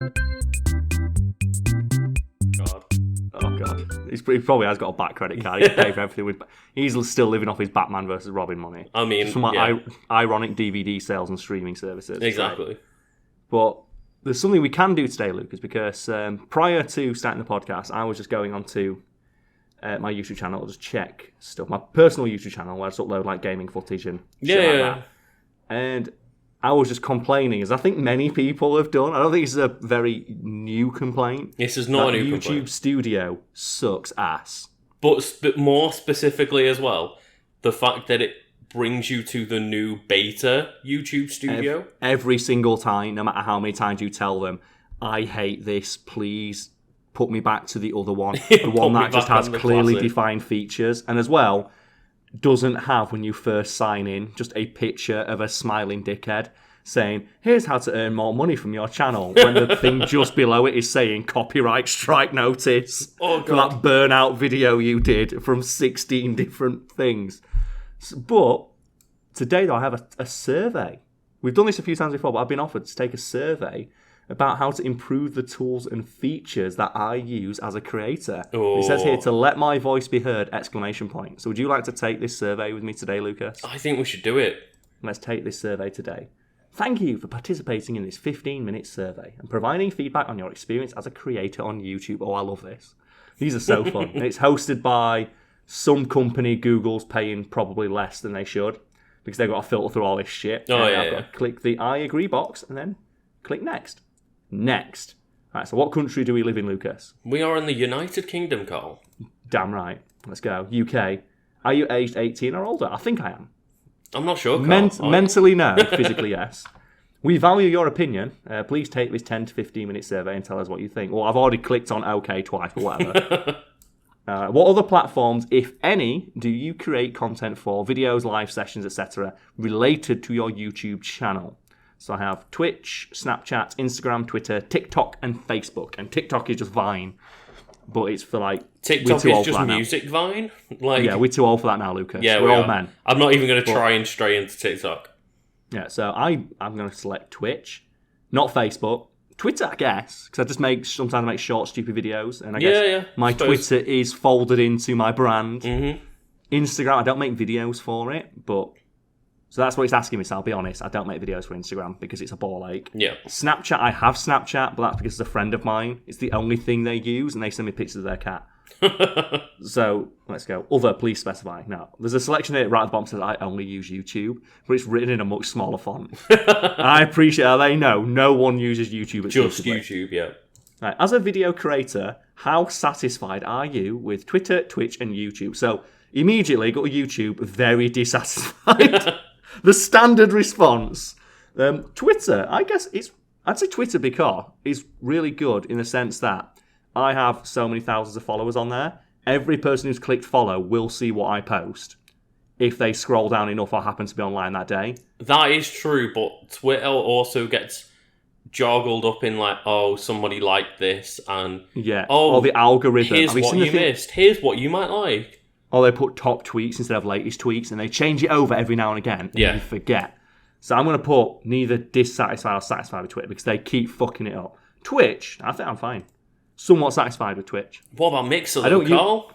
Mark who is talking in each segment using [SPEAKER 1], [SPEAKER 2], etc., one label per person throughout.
[SPEAKER 1] God.
[SPEAKER 2] Oh god, he probably has got a back credit card. He can pay for everything. He's still living off his Batman versus Robin money.
[SPEAKER 1] I mean,
[SPEAKER 2] just from ironic DVD sales and streaming services.
[SPEAKER 1] Exactly.
[SPEAKER 2] Right? But there's something we can do today, Lucas, because prior to starting the podcast, I was just going onto my YouTube channel to just check stuff. My personal YouTube channel where I just upload like gaming footage and shit like that. And I was just complaining, as I think many people have done. I don't think this is a very new complaint.
[SPEAKER 1] This is not a new
[SPEAKER 2] YouTube
[SPEAKER 1] complaint.
[SPEAKER 2] YouTube Studio sucks ass.
[SPEAKER 1] But more specifically as well, the fact that it brings you to the new beta YouTube Studio.
[SPEAKER 2] Every single time, no matter how many times you tell them, I hate this, please put me back to the other one. The one that just has clearly defined features. And as well, doesn't have, when you first sign in, just a picture of a smiling dickhead saying, here's how to earn more money from your channel, when the thing just below it is saying copyright strike notice for that burnout video you did from 16 different things. But today, though, I have a survey. We've done this a few times before, but I've been offered to take a survey about how to improve the tools and features that I use as a creator. It says here, to let my voice be heard, ! So would you like to take this survey with me today, Lucas?
[SPEAKER 1] I think we should do it.
[SPEAKER 2] Let's take this survey today. Thank you for participating in this 15-minute survey and providing feedback on your experience as a creator on YouTube. Oh, I love this. These are so fun. And it's hosted by some company Google's paying probably less than they should, because they've got to filter through all this shit. I've got to click the I agree box and then click next. Next. Right, so what country do we live in, Lucas?
[SPEAKER 1] We are in the United Kingdom, Karl.
[SPEAKER 2] Damn right. Let's go. UK. Are you aged 18 or older? I think I am.
[SPEAKER 1] I'm not sure, Karl.
[SPEAKER 2] Mentally, no. Physically, yes. We value your opinion. Please take this 10 to 15 minute survey and tell us what you think. Well, I've already clicked on OK twice, but whatever. What other platforms, if any, do you create content for? Videos, live sessions, etc., related to your YouTube channel? So I have Twitch, Snapchat, Instagram, Twitter, TikTok, and Facebook. And TikTok is just Vine, but it's for like
[SPEAKER 1] TikTok is just music now. Vine.
[SPEAKER 2] Yeah, we're too old for that now, Lucas.
[SPEAKER 1] Yeah,
[SPEAKER 2] we're old men.
[SPEAKER 1] I'm not even going to try and stray into TikTok.
[SPEAKER 2] Yeah, so I'm going to select Twitch, not Facebook. Twitter, I guess, because sometimes I make short, stupid videos, and I guess my Twitter is folded into my brand.
[SPEAKER 1] Mm-hmm.
[SPEAKER 2] Instagram, I don't make videos for it, but. So that's what it's asking me, so I'll be honest, I don't make videos for Instagram because it's a ball ache.
[SPEAKER 1] Yeah.
[SPEAKER 2] Snapchat, I have Snapchat, but that's because it's a friend of mine. It's the only thing they use, and they send me pictures of their cat. So, let's go. Other, please specify. Now, there's a selection here right at the bottom that says I only use YouTube, but it's written in a much smaller font. I appreciate that they know no one uses YouTube exclusively.
[SPEAKER 1] Just YouTube, yeah.
[SPEAKER 2] Right, as a video creator, how satisfied are you with Twitter, Twitch, and YouTube? So, immediately go to YouTube, very dissatisfied. The standard response. Twitter, I guess I'd say Twitter because it's really good in the sense that I have so many thousands of followers on there. Every person who's clicked follow will see what I post if they scroll down enough or happen to be online that day.
[SPEAKER 1] That is true, but Twitter also gets joggled up in like, oh, somebody liked this, and
[SPEAKER 2] or the algorithm.
[SPEAKER 1] Here's what you missed. Here's what you might like.
[SPEAKER 2] Or they put top tweets instead of latest tweets, and they change it over every now and again, and you forget. So I'm going to put neither dissatisfied or satisfied with Twitter because they keep fucking it up. Twitch, I think I'm fine. Somewhat satisfied with Twitch.
[SPEAKER 1] What about Mixer, Karl?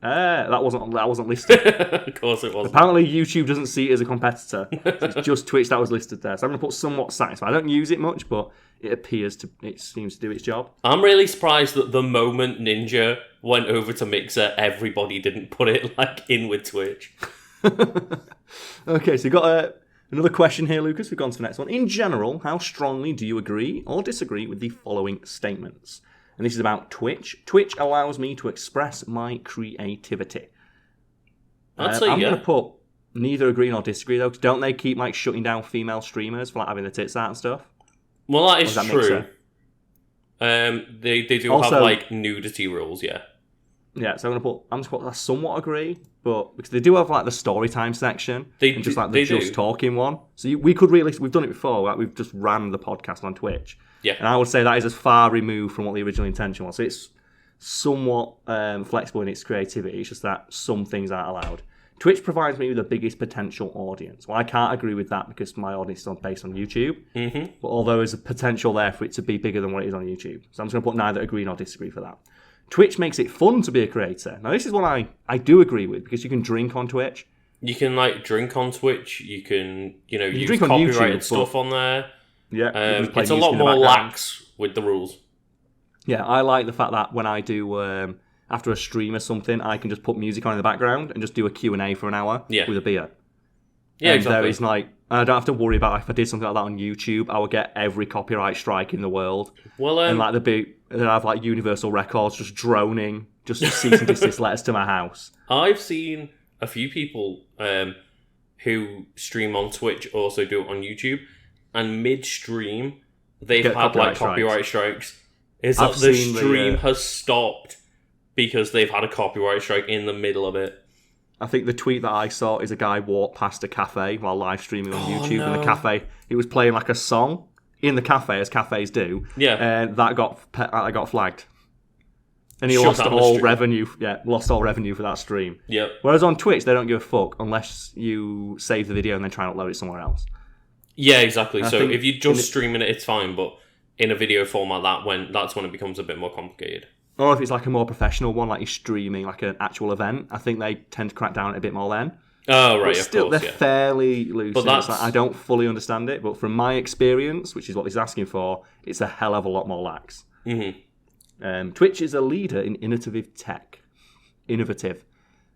[SPEAKER 2] That wasn't listed.
[SPEAKER 1] Of course it wasn't.
[SPEAKER 2] Apparently YouTube doesn't see it as a competitor. It's just Twitch that was listed there. So I'm going to put somewhat satisfied. I don't use it much, but it seems to do its job.
[SPEAKER 1] I'm really surprised that the moment Ninja went over to Mixer, everybody didn't put it in with Twitch.
[SPEAKER 2] Okay, so you've got another question here, Lucas. We've gone to the next one. In general, how strongly do you agree or disagree with the following statements? And this is about Twitch. Twitch allows me to express my creativity. I'm going to put neither agree nor disagree, though, because don't they keep shutting down female streamers for having their tits out and stuff?
[SPEAKER 1] Well, that is true. They do also have nudity rules, yeah.
[SPEAKER 2] Yeah, so I'm just going to put I somewhat agree, but because they do have the story time section, and just the just talking one. So we could really, we've done it before. We've just ran the podcast on Twitch.
[SPEAKER 1] Yeah.
[SPEAKER 2] And I would say that is as far removed from what the original intention was. So it's somewhat flexible in its creativity. It's just that some things aren't allowed. Twitch provides me with the biggest potential audience. Well, I can't agree with that because my audience is based on YouTube.
[SPEAKER 1] Mm-hmm.
[SPEAKER 2] But although there's a potential there for it to be bigger than what it is on YouTube. So I'm just going to put neither agree nor disagree for that. Twitch makes it fun to be a creator. Now, this is what I do agree with because you can drink on Twitch.
[SPEAKER 1] You can, drink on Twitch. You can, use
[SPEAKER 2] drink on
[SPEAKER 1] copyrighted
[SPEAKER 2] YouTube,
[SPEAKER 1] stuff on there.
[SPEAKER 2] Yeah.
[SPEAKER 1] It's a lot more lax with the rules.
[SPEAKER 2] Yeah, I like the fact that when I do... after a stream or something, I can just put music on in the background and just do a Q&A for an hour with a beer.
[SPEAKER 1] Yeah,
[SPEAKER 2] and
[SPEAKER 1] exactly.
[SPEAKER 2] There is I don't have to worry about if I did something like that on YouTube, I would get every copyright strike in the world.
[SPEAKER 1] Well,
[SPEAKER 2] and they'd have Universal Records just droning, just cease and desist letters to my house.
[SPEAKER 1] I've seen a few people who stream on Twitch also do it on YouTube, and mid-stream they've had copyright strikes. It's like the stream has stopped because they've had a copyright strike in the middle of it.
[SPEAKER 2] I think the tweet that I saw is a guy walked past a cafe while live streaming on YouTube, and the cafe, he was playing a song in the cafe, as cafes do.
[SPEAKER 1] Yeah.
[SPEAKER 2] And that got flagged. And he lost all revenue. Yeah, lost all revenue for that stream.
[SPEAKER 1] Yep.
[SPEAKER 2] Whereas on Twitch, they don't give a fuck unless you save the video and then try and upload it somewhere else.
[SPEAKER 1] Yeah, exactly. So if you're just streaming it, it's fine, but in a video format, that's when it becomes a bit more complicated.
[SPEAKER 2] Or if it's a more professional one, like you're streaming an actual event, I think they tend to crack down a bit more then.
[SPEAKER 1] Oh, right,
[SPEAKER 2] but still, they're fairly loose. But I don't fully understand it, but from my experience, which is what he's asking for, it's a hell of a lot more lax.
[SPEAKER 1] Mm-hmm.
[SPEAKER 2] Twitch is a leader in innovative tech.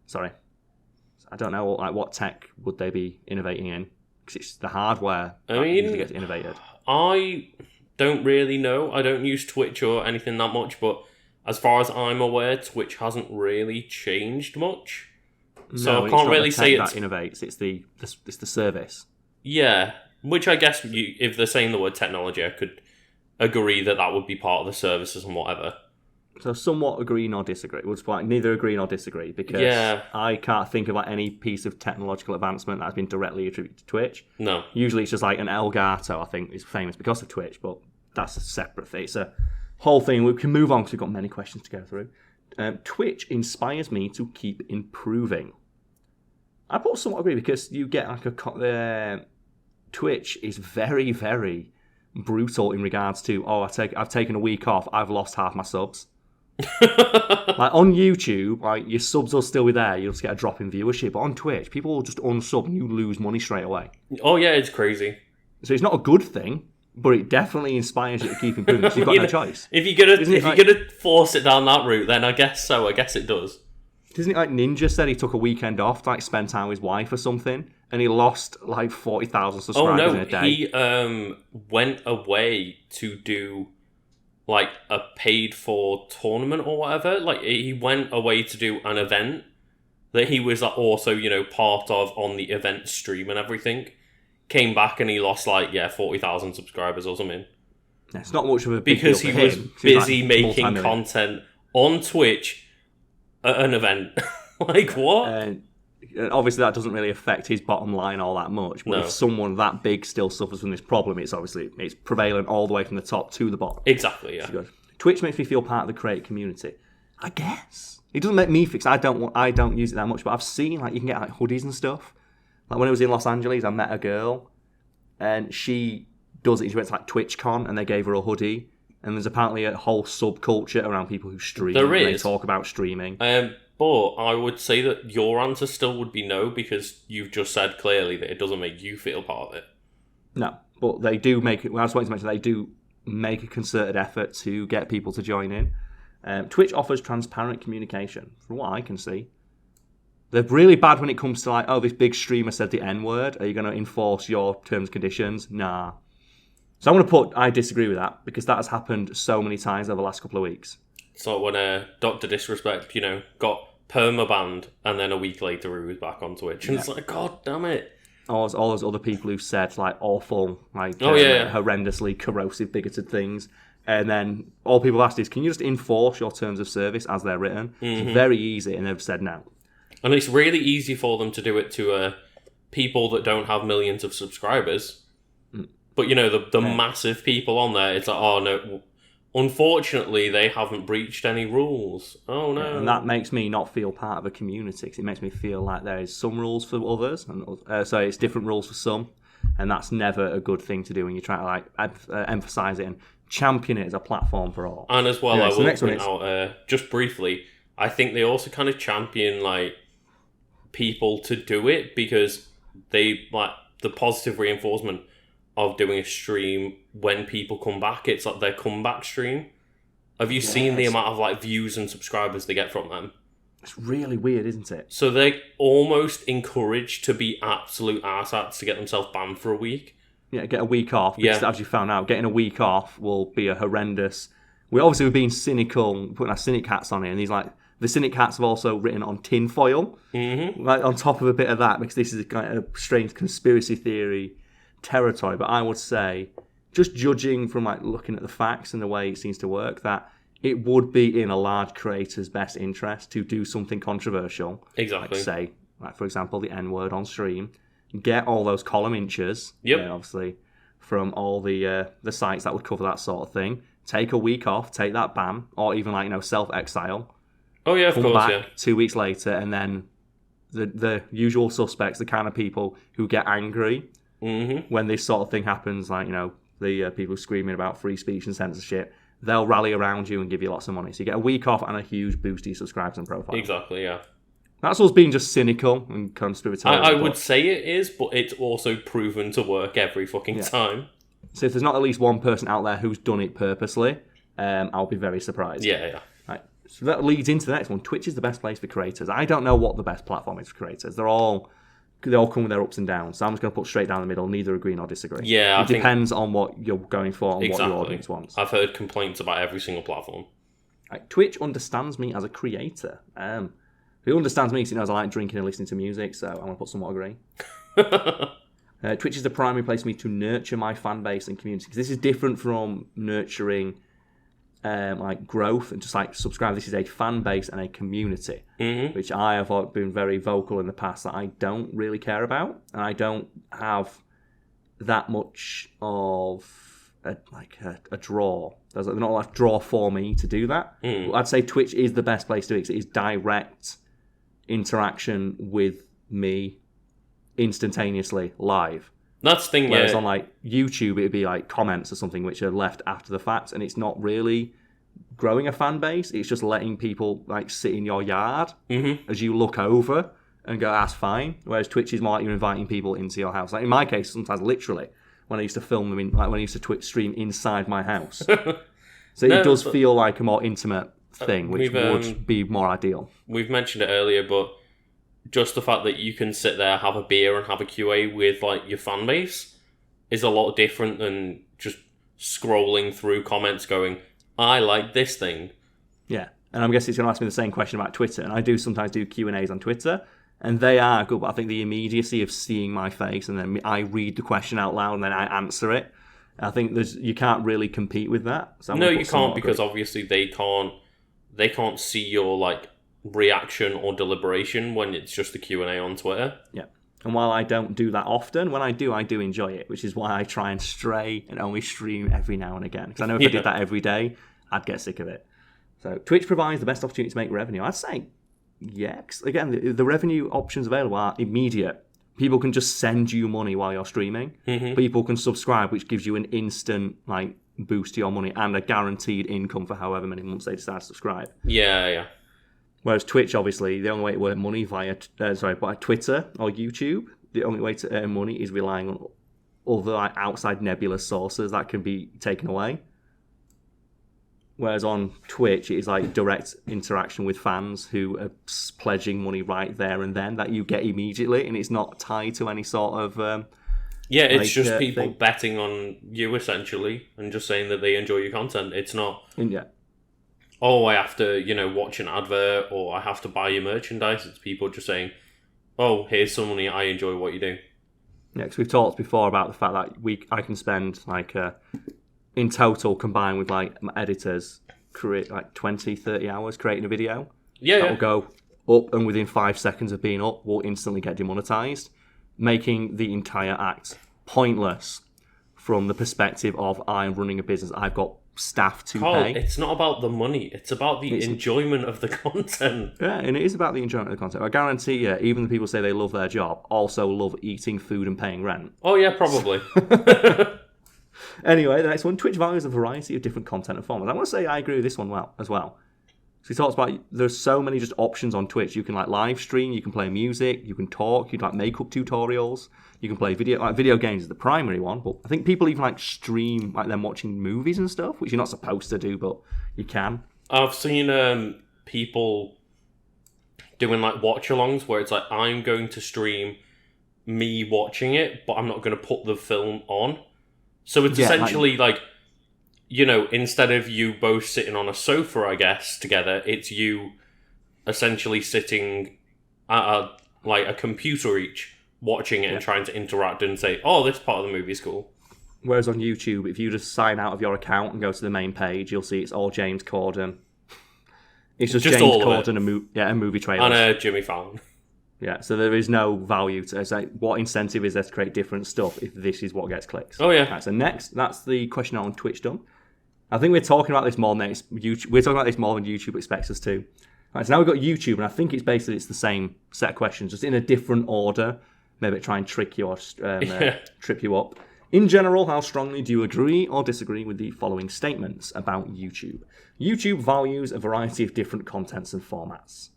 [SPEAKER 2] Sorry. I don't know, what tech would they be innovating in? Because it's the hardware that usually gets innovated.
[SPEAKER 1] I don't really know. I don't use Twitch or anything that much, but as far as I'm aware, Twitch hasn't really changed much. So I can't really say
[SPEAKER 2] it's that innovates. It's the service.
[SPEAKER 1] Yeah, which I guess if they're saying the word technology, I could agree that would be part of the services and whatever.
[SPEAKER 2] So somewhat agree nor disagree. We'll just neither agree nor disagree because I can't think of any piece of technological advancement that has been directly attributed to Twitch.
[SPEAKER 1] No.
[SPEAKER 2] Usually it's just an Elgato, I think, is famous because of Twitch, but that's a separate thing. It's a whole thing. We can move on because we've got many questions to go through. Twitch inspires me to keep improving. I both somewhat agree because you get Twitch is very, very brutal in regards to, I've taken a week off, I've lost half my subs. On YouTube, your subs will still be there, you'll just get a drop in viewership. But on Twitch, people will just unsub and you lose money straight away.
[SPEAKER 1] Oh yeah, it's crazy.
[SPEAKER 2] So it's not a good thing, but it definitely inspires you to keep improving because you've got no choice.
[SPEAKER 1] If you're gonna force it down that route, then I guess so. I guess it does.
[SPEAKER 2] Isn't it Ninja said he took a weekend off to spend time with his wife or something, and he lost 40,000 subscribers in a day?
[SPEAKER 1] He went away to do a paid for tournament or whatever. He went away to do an event that he was also part of on the event stream and everything. Came back and he lost 40,000 subscribers or something.
[SPEAKER 2] It's not much of a big
[SPEAKER 1] because
[SPEAKER 2] deal
[SPEAKER 1] he was busy making content on Twitch at an event. What?
[SPEAKER 2] Obviously, that doesn't really affect his bottom line all that much. But if someone that big still suffers from this problem, it's prevalent all the way from the top to the bottom.
[SPEAKER 1] Exactly. Yeah.
[SPEAKER 2] Twitch makes me feel part of the creative community. I guess it doesn't make me fix. I don't use it that much, but I've seen you can get hoodies and stuff. When I was in Los Angeles, I met a girl, and she does it. She went to TwitchCon, and they gave her a hoodie. And there's apparently a whole subculture around people who stream.
[SPEAKER 1] There is.
[SPEAKER 2] They talk about streaming.
[SPEAKER 1] But I would say that your answer still would be no, because you've just said clearly that it doesn't make you feel part of it.
[SPEAKER 2] No, but they do make it. I just wanted to mention they do make a concerted effort to get people to join in. Twitch offers transparent communication, from what I can see. They're really bad when it comes to this big streamer said the N-word. Are you going to enforce your terms and conditions? Nah. So I'm going to I disagree with that, because that has happened so many times over the last couple of weeks.
[SPEAKER 1] So when Dr. Disrespect, got permabanned, and then a week later he was back on Twitch. And it's God damn it.
[SPEAKER 2] All those other people who've said awful, horrendously corrosive, bigoted things. And then all people have asked is, can you just enforce your terms of service as they're written? Mm-hmm. It's very easy, and they've said no. And
[SPEAKER 1] it's really easy for them to do it to people that don't have millions of subscribers. Mm. But, the massive people on there, it's oh, no, unfortunately, they haven't breached any rules. Oh no!
[SPEAKER 2] Yeah, and that makes me not feel part of a community. 'Cause it makes me feel like there is some rules for others, and so it's different rules for some, and that's never a good thing to do when you try to like emphasize it and champion it as a platform for all.
[SPEAKER 1] And as well, I will point out just briefly, I think they also kind of champion like people to do it because they like the positive reinforcement of doing a stream when people come back. It's like their comeback stream. Have you seen the amount of like views and subscribers they get from them?
[SPEAKER 2] It's really weird, isn't it?
[SPEAKER 1] So they're almost encouraged to be absolute arseats to get themselves banned for a week.
[SPEAKER 2] Yeah, get a week off. Because as you found out, getting a week off will be a horrendous... We're being cynical, putting our cynic hats on it, and these like... The cynic hats have also written on tinfoil, like on top of a bit of that, because this is kind of a strange conspiracy theory territory. But I would say, just judging from like looking at the facts and the way it seems to work, that it would be in a large creator's best interest to do something controversial.
[SPEAKER 1] Exactly.
[SPEAKER 2] Like say, like for example, the N-word on stream. Get all those column inches, obviously, from all the sites that would cover that sort of thing. Take a week off, take that ban, or even like self-exile.
[SPEAKER 1] Oh yeah, of
[SPEAKER 2] come
[SPEAKER 1] course,
[SPEAKER 2] back 2 weeks later, and then the usual suspects, the kind of people who get angry when this sort of thing happens, like the people screaming about free speech and censorship, they'll rally around you and give you lots of money. So you get a week off and a huge boost to your subscribers and profile.
[SPEAKER 1] Exactly, yeah.
[SPEAKER 2] That's us being just cynical and conspiratorial.
[SPEAKER 1] I would say it is, but it's also proven to work every fucking time.
[SPEAKER 2] So if there's not at least one person out there who's done it purposely, I'll be very surprised.
[SPEAKER 1] Yeah.
[SPEAKER 2] Right. So that leads into the next one. Twitch is the best place for creators. I don't know what the best platform is for creators. They all come with their ups and downs. So I'm just going to put straight down the middle, neither agree nor disagree.
[SPEAKER 1] Yeah,
[SPEAKER 2] it depends on what you're going for and what your audience wants.
[SPEAKER 1] I've heard complaints about every single platform.
[SPEAKER 2] Right. Twitch understands me as a creator. He understands me because he knows I like drinking and listening to music, so I'm going to put somewhat agree. Twitch is the primary place for me to nurture my fan base and community. Because this is different from nurturing like growth and just like subscribe. This is a fan base and a community, which I have been very vocal in the past that I don't really care about, and I don't have that much of a draw. There's not enough draw for me to do that. I'd say Twitch is the best place to do it because it is direct interaction with me instantaneously live.
[SPEAKER 1] That's the thing.
[SPEAKER 2] Whereas on like YouTube, it'd be like comments or something which are left after the fact, and it's not really growing a fan base. It's just letting people like sit in your yard as you look over and go, "That's fine." Whereas Twitch is more like you're inviting people into your house. Like in my case, sometimes literally when I used to film them when I used to Twitch stream inside my house. So it does feel like a more intimate thing, which would be more ideal.
[SPEAKER 1] We've mentioned it earlier, but just the fact that you can sit there, have a beer, and have a QA with like your fan base is a lot different than just scrolling through comments going, "I like this thing."
[SPEAKER 2] Yeah, and I'm guessing it's going to ask me the same question about Twitter, and I do sometimes do Q&As on Twitter, and they are good, but I think the immediacy of seeing my face and then I read the question out loud and then I answer it, I think you can't really compete with that. So
[SPEAKER 1] no, you can't, because obviously they can't see your like reaction or deliberation when it's just a Q&A on Twitter.
[SPEAKER 2] Yeah. And while I don't do that often, when I do enjoy it, which is why I try and stray and only stream every now and again. Because I know if I did that every day, I'd get sick of it. So Twitch provides the best opportunity to make revenue. I'd say yes. Again, the revenue options available are immediate. People can just send you money while you're streaming. People can subscribe, which gives you an instant like boost to your money and a guaranteed income for however many months they decide to subscribe.
[SPEAKER 1] Yeah.
[SPEAKER 2] Whereas Twitch, obviously, the only way to earn money via Twitter or YouTube, the only way to earn money is relying on other like outside nebulous sources that can be taken away. Whereas on Twitch, it is like direct interaction with fans who are pledging money right there and then that you get immediately, and it's not tied to any sort of...
[SPEAKER 1] it's just people betting on you, essentially, and just saying that they enjoy your content. It's not...
[SPEAKER 2] Yeah.
[SPEAKER 1] Oh, I have to, watch an advert, or I have to buy your merchandise. It's people just saying, "Oh, here's some money. I enjoy what you do."
[SPEAKER 2] Yeah, because we've talked before about the fact that I can spend in total combined with like my editors create like 20, 30 hours creating a video.
[SPEAKER 1] Yeah,
[SPEAKER 2] will go up, and within 5 seconds of being up, will instantly get demonetized, making the entire act pointless from the perspective of I'm running a business. I've got staff to
[SPEAKER 1] Karl,
[SPEAKER 2] pay.
[SPEAKER 1] it's not about the money. It's about the enjoyment of the content.
[SPEAKER 2] Yeah, and it is about the enjoyment of the content. I guarantee you, even the people who say they love their job also love eating food and paying rent.
[SPEAKER 1] Oh, yeah, probably.
[SPEAKER 2] Anyway, the next one, Twitch values a variety of different content and formats. I want to say I agree with this one as well. So he talks about there's so many just options on Twitch. You can like live stream, you can play music, you can talk, you can like makeup tutorials, you can play video games is the primary one, but I think people even like stream like them watching movies and stuff, which you're not supposed to do, but you can.
[SPEAKER 1] I've seen people doing like watch-alongs where it's like, I'm going to stream me watching it, but I'm not going to put the film on. So it's essentially like, you know, instead of you both sitting on a sofa, I guess, together, it's you essentially sitting at a computer each, watching it and trying to interact and say, oh, this part of the movie is cool.
[SPEAKER 2] Whereas on YouTube, if you just sign out of your account and go to the main page, you'll see it's all James Corden. It's just James Corden and movie trailers.
[SPEAKER 1] And Jimmy Fallon.
[SPEAKER 2] Yeah, so there is no value to it. It's like, what incentive is there to create different stuff if this is what gets clicks?
[SPEAKER 1] Oh, yeah.
[SPEAKER 2] Right, so next, that's the question on Twitch done. I think we're talking about this more than YouTube. We're talking about this more than YouTube expects us to. Right, so now we've got YouTube, and I think it's basically the same set of questions, just in a different order. Maybe try and trick you or trip you up. In general, how strongly do you agree or disagree with the following statements about YouTube? YouTube values a variety of different contents and formats.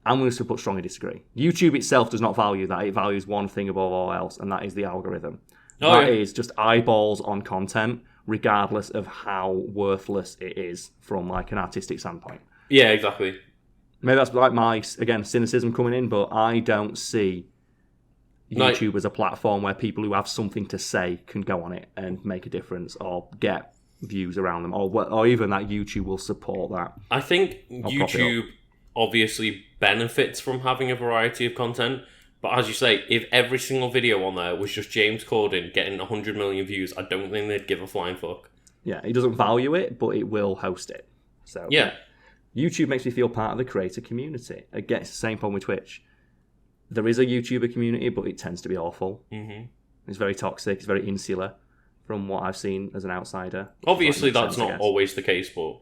[SPEAKER 2] I'm going to put strongly disagree. YouTube itself does not value that. It values one thing above all else, and that is the algorithm. That is just eyeballs on content, regardless of how worthless it is from like an artistic standpoint.
[SPEAKER 1] Yeah, exactly.
[SPEAKER 2] Maybe that's like my, again, cynicism coming in, but I don't see YouTube as a platform where people who have something to say can go on it and make a difference or get views around them, or even that YouTube will support that.
[SPEAKER 1] I think YouTube obviously benefits from having a variety of content, but as you say, if every single video on there was just James Corden getting 100 million views, I don't think they'd give a flying fuck. Yeah,
[SPEAKER 2] it doesn't value it, but it will host it. So
[SPEAKER 1] yeah.
[SPEAKER 2] YouTube makes me feel part of the creator community. Again, it's the same problem with Twitch. There is a YouTuber community, but it tends to be awful. Mm-hmm. It's very toxic. It's very insular from what I've seen as an outsider.
[SPEAKER 1] Obviously, that's not always the case, but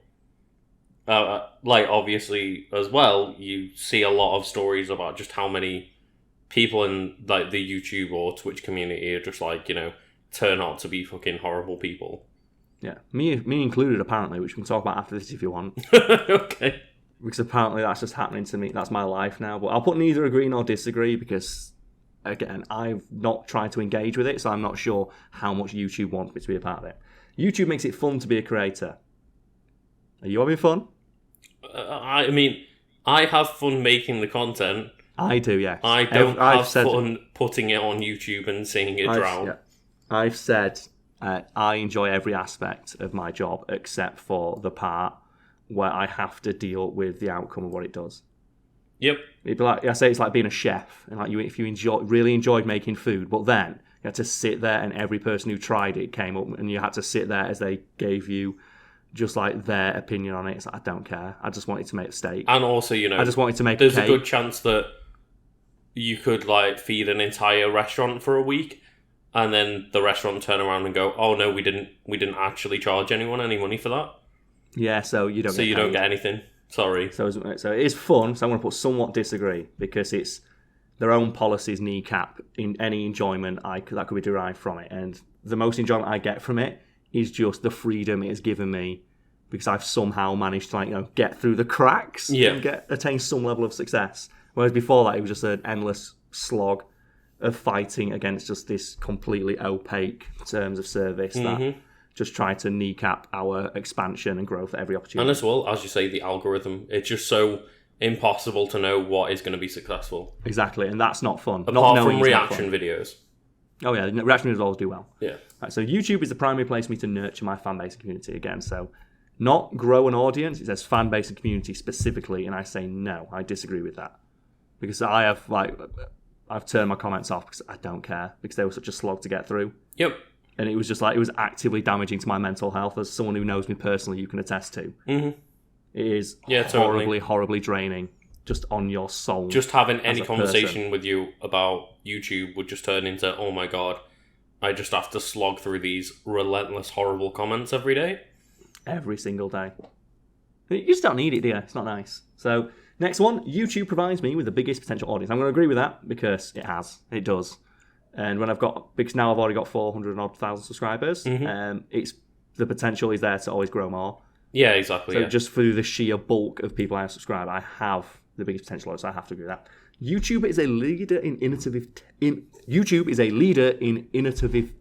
[SPEAKER 1] obviously as well, you see a lot of stories about just how many people in like the YouTube or Twitch community are just like, you know, turn out to be fucking horrible people.
[SPEAKER 2] Yeah, me included apparently, which we can talk about after this if you want.
[SPEAKER 1] Okay.
[SPEAKER 2] Because apparently that's just happening to me. That's my life now. But I'll put neither agree nor disagree because, again, I've not tried to engage with it, so I'm not sure how much YouTube wants me to be a part of it. YouTube makes it fun to be a creator. Are you having fun?
[SPEAKER 1] I mean, I have fun making the content.
[SPEAKER 2] I do, yes.
[SPEAKER 1] I don't have fun putting it on YouTube and seeing it drown.
[SPEAKER 2] Yeah. I've said I enjoy every aspect of my job except for the part where I have to deal with the outcome of what it does.
[SPEAKER 1] Yep.
[SPEAKER 2] It'd be like, I say it's like being a chef, and like if you really enjoyed making food, but then you had to sit there and every person who tried it came up and you had to sit there as they gave you just like their opinion on it. It's like, I don't care. I just wanted to make a steak.
[SPEAKER 1] And also, you know,
[SPEAKER 2] I just wanted to make
[SPEAKER 1] there's
[SPEAKER 2] a cake.
[SPEAKER 1] A good chance that you could like feed an entire restaurant for a week, and then the restaurant turn around and go, "Oh no, we didn't actually charge anyone any money for that."
[SPEAKER 2] Yeah, so you don't.
[SPEAKER 1] So you don't get anything. Sorry.
[SPEAKER 2] So it is fun. So I'm going to put somewhat disagree because it's their own policies kneecap in any enjoyment that could be derived from it, and the most enjoyment I get from it is just the freedom it has given me because I've somehow managed to get through the cracks and attain some level of success. Whereas before that, it was just an endless slog of fighting against just this completely opaque terms of service that just try to kneecap our expansion and growth at every opportunity.
[SPEAKER 1] And as well, as you say, the algorithm, it's just so impossible to know what is going to be successful.
[SPEAKER 2] Exactly, and that's not fun.
[SPEAKER 1] Apart from reaction videos.
[SPEAKER 2] Oh yeah, the reaction videos always do well.
[SPEAKER 1] Yeah.
[SPEAKER 2] Right, so YouTube is the primary place for me to nurture my fan base and community again. So not grow an audience, it says fan base and community specifically, and I say no, I disagree with that. Because I've turned my comments off because I don't care, because they were such a slog to get through.
[SPEAKER 1] Yep.
[SPEAKER 2] And it was just it was actively damaging to my mental health, as someone who knows me personally, you can attest to. Mm-hmm. It is horribly draining, just on your soul.
[SPEAKER 1] Just having any conversation with you about YouTube would just turn into, oh my god, I just have to slog through these relentless, horrible comments every day.
[SPEAKER 2] every single day. You just don't need it, do you? It's not nice. So, next one. YouTube provides me with the biggest potential audience. I'm going to agree with that because it has. It does. And because now I've already got 400,000 subscribers, it's the potential is there to always grow more.
[SPEAKER 1] Yeah, exactly.
[SPEAKER 2] So just through the sheer bulk of people I have subscribed, I have the biggest potential, so I have to agree with that. YouTube is a leader in innovative. YouTube is a leader in innovative.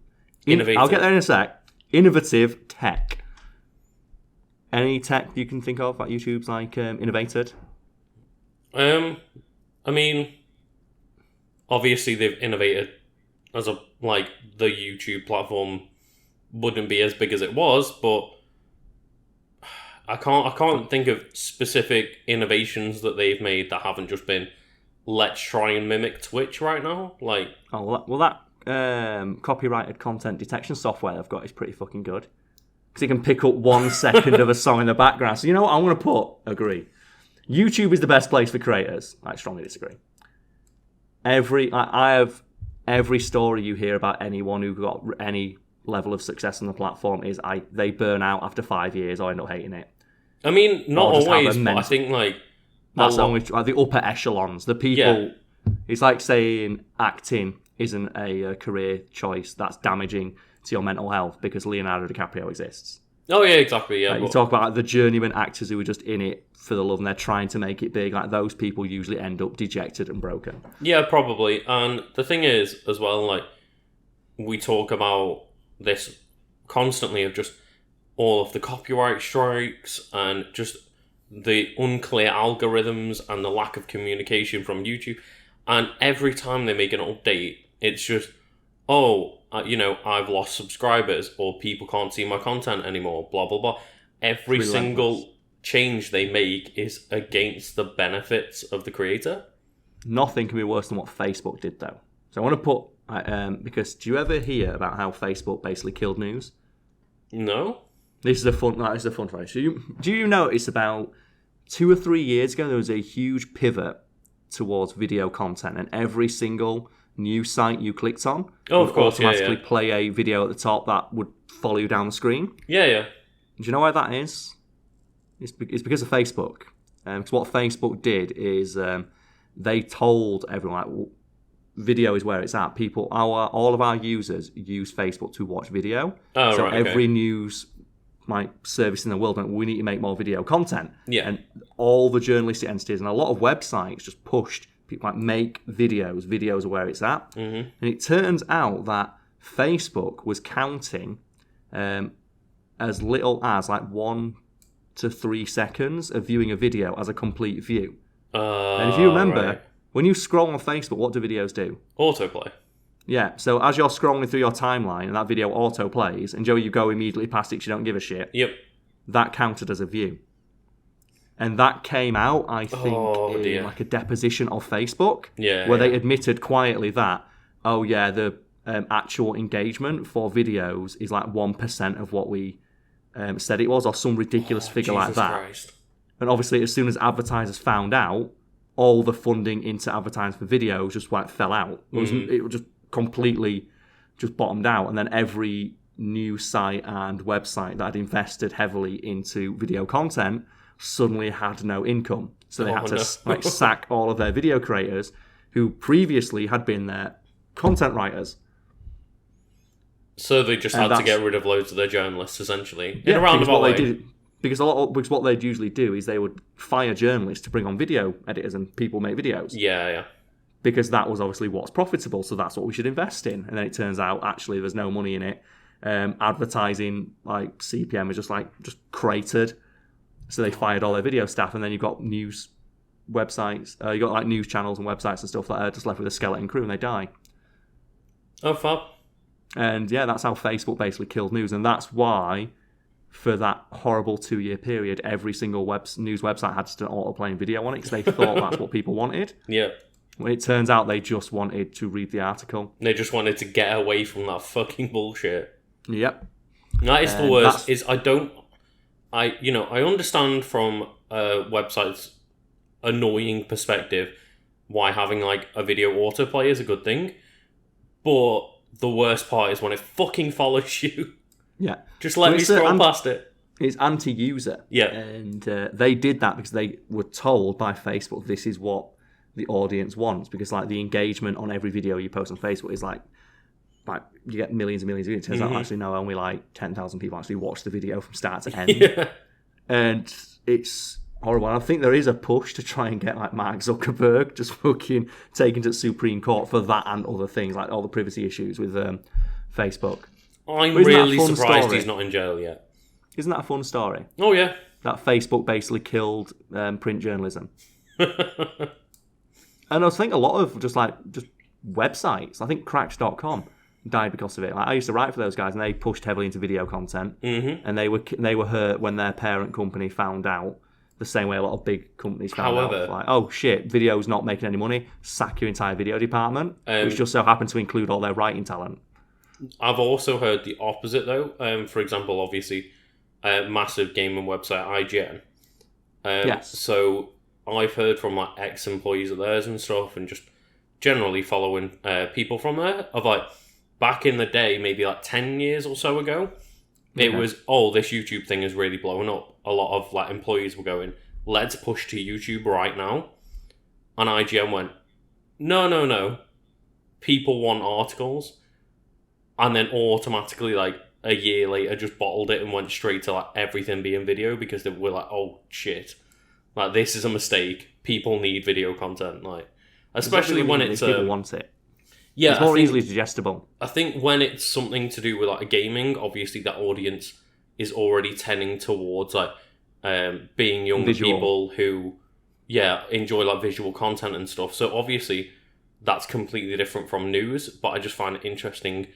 [SPEAKER 2] I'll get there in a sec. Innovative tech. Any tech you can think of that YouTube's like innovated?
[SPEAKER 1] I mean, obviously they've innovated as the YouTube platform wouldn't be as big as it was, but I can't think of specific innovations that they've made that haven't just been let's try and mimic Twitch right now. Like,
[SPEAKER 2] that copyrighted content detection software they've got is pretty fucking good because it can pick up 1 second of a song in the background. So you know what I'm going to agree. YouTube is the best place for creators. I strongly disagree. I have every story you hear about anyone who got any level of success on the platform is they burn out after 5 years or end up hating it.
[SPEAKER 1] I mean, not always, but I think
[SPEAKER 2] that's only the upper echelons. The people, it's like saying acting isn't a career choice that's damaging to your mental health because Leonardo DiCaprio exists.
[SPEAKER 1] Oh yeah, exactly. Yeah,
[SPEAKER 2] you talk about the journeyman actors who are just in it for the love and they're trying to make it big. Like those people usually end up dejected and broken.
[SPEAKER 1] Yeah, probably. And the thing is, as well, we talk about this constantly of just all of the copyright strikes and just the unclear algorithms and the lack of communication from YouTube. And every time they make an update, it's just, I've lost subscribers or people can't see my content anymore, blah, blah, blah. Every single change they make is against the benefits of the creator.
[SPEAKER 2] Nothing can be worse than what Facebook did, though. So I want to put, because do you ever hear about how Facebook basically killed news?
[SPEAKER 1] No.
[SPEAKER 2] This is a fun fact. Do you notice about 2 or 3 years ago there was a huge pivot towards video content, and every single news site you clicked on would automatically play a video at the top that would follow you down the screen?
[SPEAKER 1] Yeah.
[SPEAKER 2] Do you know why that is? It's because of Facebook. Because what Facebook did is they told everyone video is where it's at. All of our users use Facebook to watch video. Every news service in the world went, we need to make more video content.
[SPEAKER 1] Yeah.
[SPEAKER 2] And all the journalistic entities and a lot of websites just pushed people make videos. Videos are where it's at.
[SPEAKER 1] Mm-hmm.
[SPEAKER 2] And it turns out that Facebook was counting as little as 1 to 3 seconds of viewing a video as a complete view. And if you remember, when you scroll on Facebook, what do videos do?
[SPEAKER 1] Autoplay.
[SPEAKER 2] Yeah, so as you're scrolling through your timeline and that video auto plays, and Joe, you go immediately past it because you don't give a shit.
[SPEAKER 1] Yep.
[SPEAKER 2] That counted as a view. And that came out, I think, in a deposition of Facebook, where they admitted quietly that, the actual engagement for videos is 1% of what we said it was, or some ridiculous figure
[SPEAKER 1] Jesus
[SPEAKER 2] like that.
[SPEAKER 1] Christ.
[SPEAKER 2] And obviously, as soon as advertisers found out, all the funding into advertising for videos just fell out. It was just completely just bottomed out, and then every news site and website that had invested heavily into video content suddenly had no income. So they had to sack all of their video creators who previously had been their content writers.
[SPEAKER 1] So they just had to get rid of loads of their journalists, essentially.
[SPEAKER 2] In a roundabout way. Because what they'd usually do is they would fire journalists to bring on video editors and people make videos.
[SPEAKER 1] Yeah.
[SPEAKER 2] Because that was obviously what's profitable, so that's what we should invest in. And then it turns out, actually, there's no money in it. Advertising, CPM is just cratered. So they fired all their video staff, and then you've got news websites, you got news channels and websites and stuff that are just left with a skeleton crew, and they die.
[SPEAKER 1] Oh, fab.
[SPEAKER 2] And yeah, that's how Facebook basically killed news, and that's why, for that horrible 2-year period, every single news website had to auto-playing video on it, because they thought that's what people wanted.
[SPEAKER 1] Yeah.
[SPEAKER 2] Well, it turns out they just wanted to read the article.
[SPEAKER 1] They just wanted to get away from that fucking bullshit.
[SPEAKER 2] Yep.
[SPEAKER 1] That is the worst. I understand from a website's annoying perspective why having a video autoplay is a good thing, but the worst part is when it fucking follows you.
[SPEAKER 2] Yeah.
[SPEAKER 1] Just let me scroll past it.
[SPEAKER 2] It's anti-user.
[SPEAKER 1] Yeah.
[SPEAKER 2] And they did that because they were told by Facebook this is what the audience wants. Because like the engagement on every video you post on Facebook is like you get millions and millions of views. It turns out actually no, only like 10,000 people actually watch the video from start to end.
[SPEAKER 1] Yeah.
[SPEAKER 2] And it's horrible. I think there is a push to try and get like Mark Zuckerberg just fucking taken to the Supreme Court for that and other things, like all the privacy issues with Facebook.
[SPEAKER 1] I'm really surprised he's not in jail yet.
[SPEAKER 2] Isn't that a fun story?
[SPEAKER 1] Oh, yeah.
[SPEAKER 2] That Facebook basically killed print journalism. And I think a lot of just websites, I think Cracks.com died because of it. Like, I used to write for those guys, and they pushed heavily into video content, and they were hurt when their parent company found out, the same way a lot of big companies found out. Like, oh shit, video's not making any money, sack your entire video department, which just so happened to include all their writing talent.
[SPEAKER 1] I've also heard the opposite, though. For example, obviously, a massive gaming website, IGN.
[SPEAKER 2] Yes.
[SPEAKER 1] So I've heard from like ex-employees of theirs and stuff, and just generally following people from there, of like, back in the day, maybe like 10 years or so ago, it was, this YouTube thing is really blowing up. A lot of like employees were going, let's push to YouTube right now. And IGN went, no. People want articles. And then automatically, like, a year later, just bottled it and went straight to like everything being video, because they were like, oh shit, like this is a mistake. People need video content, like, especially when it's
[SPEAKER 2] people want it.
[SPEAKER 1] Yeah,
[SPEAKER 2] it's more easily digestible.
[SPEAKER 1] I think when it's something to do with like a gaming, obviously that audience is already tending towards like being younger people who enjoy like visual content and stuff. So obviously that's completely different from news. But I just find it interesting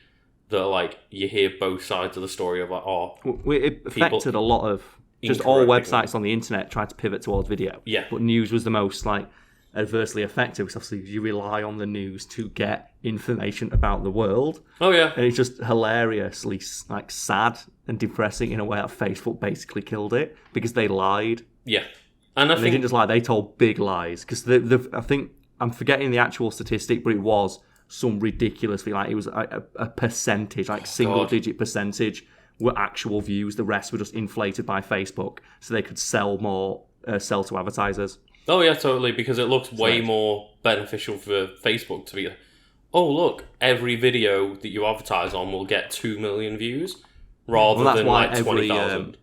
[SPEAKER 1] that like you hear both sides of the story of like,
[SPEAKER 2] it affected a lot of just all websites on the internet tried to pivot towards video.
[SPEAKER 1] Yeah,
[SPEAKER 2] but news was the most like adversely affected, because obviously you rely on the news to get information about the world.
[SPEAKER 1] Oh yeah,
[SPEAKER 2] and it's just hilariously like sad and depressing in a way that Facebook basically killed it, because they lied.
[SPEAKER 1] Yeah, and
[SPEAKER 2] they didn't just lie; they told big lies. Because I think I'm forgetting the actual statistic, but it was some ridiculously, like, it was a percentage, like single-digit percentage were actual views. The rest were just inflated by Facebook, so they could sell more, sell to advertisers.
[SPEAKER 1] Oh yeah, totally, because it looks way more beneficial for Facebook to be like, oh look, every video that you advertise on will get 2 million views, rather than like 20,000.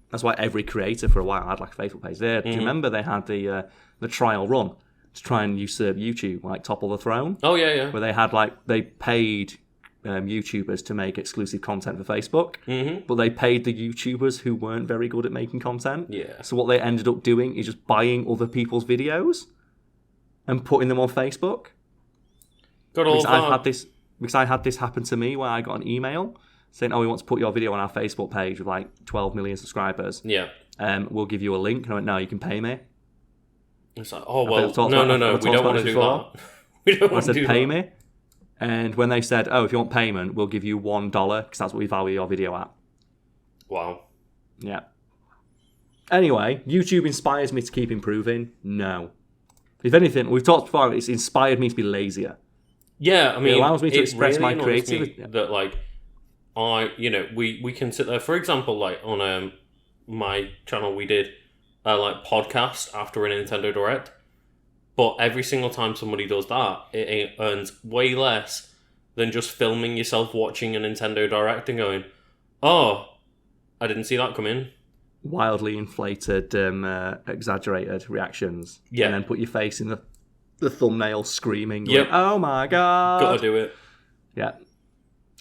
[SPEAKER 2] That's why every creator for a while had like a Facebook page. Do you remember they had the trial run to try and usurp YouTube, like topple the throne?
[SPEAKER 1] Oh yeah.
[SPEAKER 2] Where they had they paid YouTubers to make exclusive content for Facebook, but they paid the YouTubers who weren't very good at making content.
[SPEAKER 1] Yeah.
[SPEAKER 2] So what they ended up doing is just buying other people's videos and putting them on Facebook. Because I had this happen to me, where I got an email saying, "Oh, we want to put your video on our Facebook page with like 12 million subscribers.
[SPEAKER 1] Yeah.
[SPEAKER 2] We'll give you a link." And I went, "No, you can pay me."
[SPEAKER 1] It's like, oh well, no, we don't want to do that. We don't want to do that. I said,
[SPEAKER 2] pay me. And when they said, "Oh, if you want payment, we'll give you $1 because that's what we value your video at."
[SPEAKER 1] Wow.
[SPEAKER 2] Yeah. Anyway, YouTube inspires me to keep improving. No. If anything, we've talked before, it's inspired me to be lazier.
[SPEAKER 1] Yeah, I mean,
[SPEAKER 2] it allows me to express my creativity.
[SPEAKER 1] That like, we can sit there. For example, like on my channel, we did like podcast after a Nintendo Direct. But every single time somebody does that, it earns way less than just filming yourself watching a Nintendo Direct and going, "Oh, I didn't see that come in."
[SPEAKER 2] Wildly inflated, exaggerated reactions.
[SPEAKER 1] Yeah.
[SPEAKER 2] And then put your face in the thumbnail screaming, going, "Oh my god.
[SPEAKER 1] Gotta do it."
[SPEAKER 2] Yeah.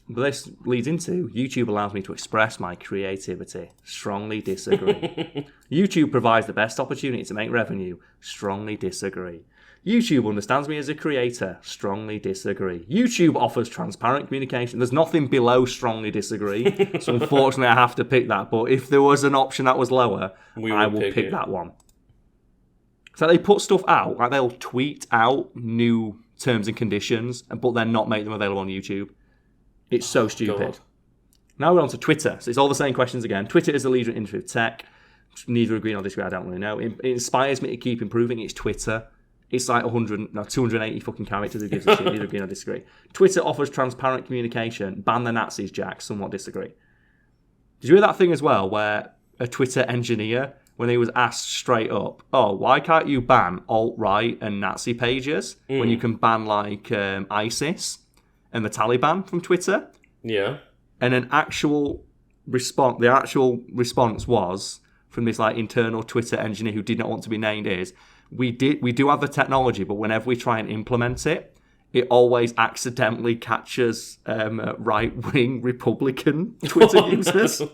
[SPEAKER 2] But this leads into, YouTube allows me to express my creativity. Strongly disagree. YouTube provides the best opportunity to make revenue. Strongly disagree. YouTube understands me as a creator. Strongly disagree. YouTube offers transparent communication. There's nothing below strongly disagree. So unfortunately I have to pick that. But if there was an option that was lower, I will pick that one. So they put stuff out, like they'll tweet out new terms and conditions, but then not make them available on YouTube. It's so stupid. God. Now we're on to Twitter. So it's all the same questions again. Twitter is the leader in industry of tech. Neither agree nor disagree, I don't really know. It inspires me to keep improving. It's Twitter. It's like 280 fucking characters. Who gives a shit? Neither agree nor disagree. Twitter offers transparent communication. Ban the Nazis, Jack. Somewhat disagree. Did you hear that thing as well, where a Twitter engineer when he was asked straight up, why can't you ban alt-right and Nazi pages when you can ban, like, ISIS and the Taliban from Twitter?
[SPEAKER 1] Yeah.
[SPEAKER 2] And the actual response was, from this, like, internal Twitter engineer who did not want to be named, is, we do have the technology, but whenever we try and implement it, it always accidentally catches right-wing Republican Twitter users. No.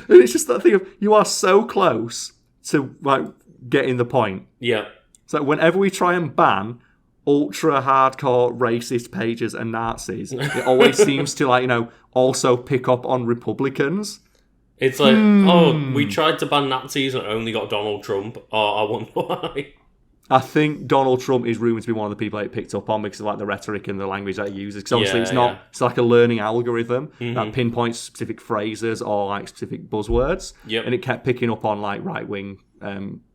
[SPEAKER 2] And it's just that thing of, you are so close to, like, getting the point.
[SPEAKER 1] Yeah.
[SPEAKER 2] So whenever we try and ban ultra-hardcore racist pages and Nazis, it always seems to, like, also pick up on Republicans.
[SPEAKER 1] It's like, we tried to ban Nazis and only got Donald Trump. I wonder why.
[SPEAKER 2] I think Donald Trump is rumoured to be one of the people that it picked up on because of, like, the rhetoric and the language that he uses. Because obviously it's like a learning algorithm that pinpoints specific phrases or, like, specific buzzwords.
[SPEAKER 1] Yep.
[SPEAKER 2] And it kept picking up on, like, right-wing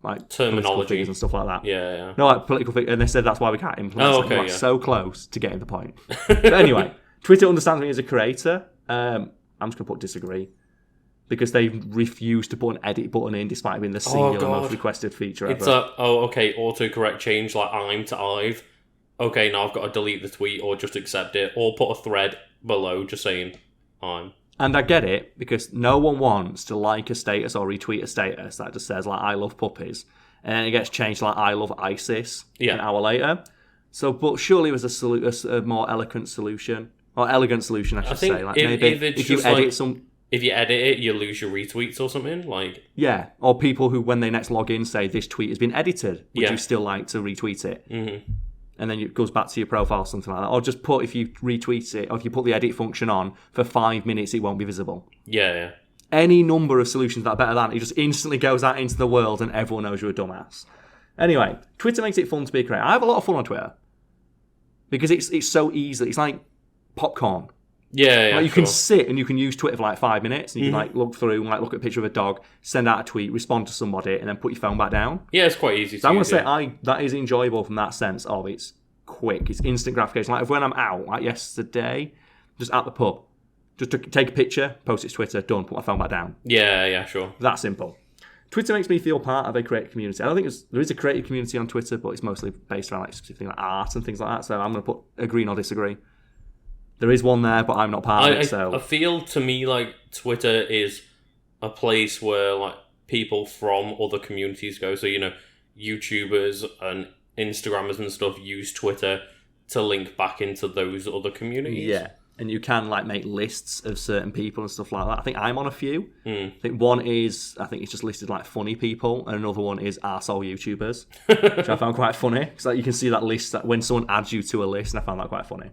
[SPEAKER 2] like
[SPEAKER 1] terminology
[SPEAKER 2] figures and stuff like that.
[SPEAKER 1] Yeah.
[SPEAKER 2] No, like political figures. And they said that's why we can't implement it. We're so close to getting the point. But anyway, Twitter understands me as a creator. I'm just going to put disagree. Because they refused to put an edit button in despite it being the singular most requested feature ever.
[SPEAKER 1] It's autocorrect change, like I'm to I've. Okay, now I've got to delete the tweet or just accept it or put a thread below just saying I'm.
[SPEAKER 2] And I get it, because no one wants to like a status or retweet a status that just says, like, I love puppies. And then it gets changed like, I love ISIS an hour later. So, but surely it was a more elegant solution. Or elegant solution, I should say. Like, if you edit some...
[SPEAKER 1] If you edit it, you lose your retweets or something, like...
[SPEAKER 2] Yeah, or people who, when they next log in, say, this tweet has been edited. Would you still like to retweet it? Mm-hmm. And then it goes back to your profile or something like that. Or just put, if you retweet it, or if you put the edit function on, for 5 minutes it won't be visible.
[SPEAKER 1] Yeah.
[SPEAKER 2] Any number of solutions that are better than it just instantly goes out into the world and everyone knows you're a dumbass. Anyway, Twitter makes it fun to be a creator. I have a lot of fun on Twitter. Because it's so easy. It's like popcorn.
[SPEAKER 1] Yeah,
[SPEAKER 2] like you can sit and you can use Twitter for like 5 minutes and you can like look through and like look at a picture of a dog, send out a tweet, respond to somebody, and then put your phone back down.
[SPEAKER 1] Yeah, it's quite easy.
[SPEAKER 2] So I'm gonna say that is enjoyable from that sense of it's quick, it's instant gratification. Like when I'm out, like yesterday, just at the pub, just to take a picture, post it to Twitter, done, put my phone back down.
[SPEAKER 1] Yeah, sure.
[SPEAKER 2] That simple. Twitter makes me feel part of a creative community. I don't think there is a creative community on Twitter, but it's mostly based around like specific things like art and things like that. So I'm gonna put agree or disagree. There is one there, but I'm not part of it, so...
[SPEAKER 1] I feel, to me, like, Twitter is a place where, like, people from other communities go. So, YouTubers and Instagrammers and stuff use Twitter to link back into those other communities.
[SPEAKER 2] Yeah, and you can, like, make lists of certain people and stuff like that. I think I'm on a few. I think one is, it's just listed, like, funny people, and another one is arsehole YouTubers, which I found quite funny. Because, like, you can see that list, that when someone adds you to a list, and I found that quite funny.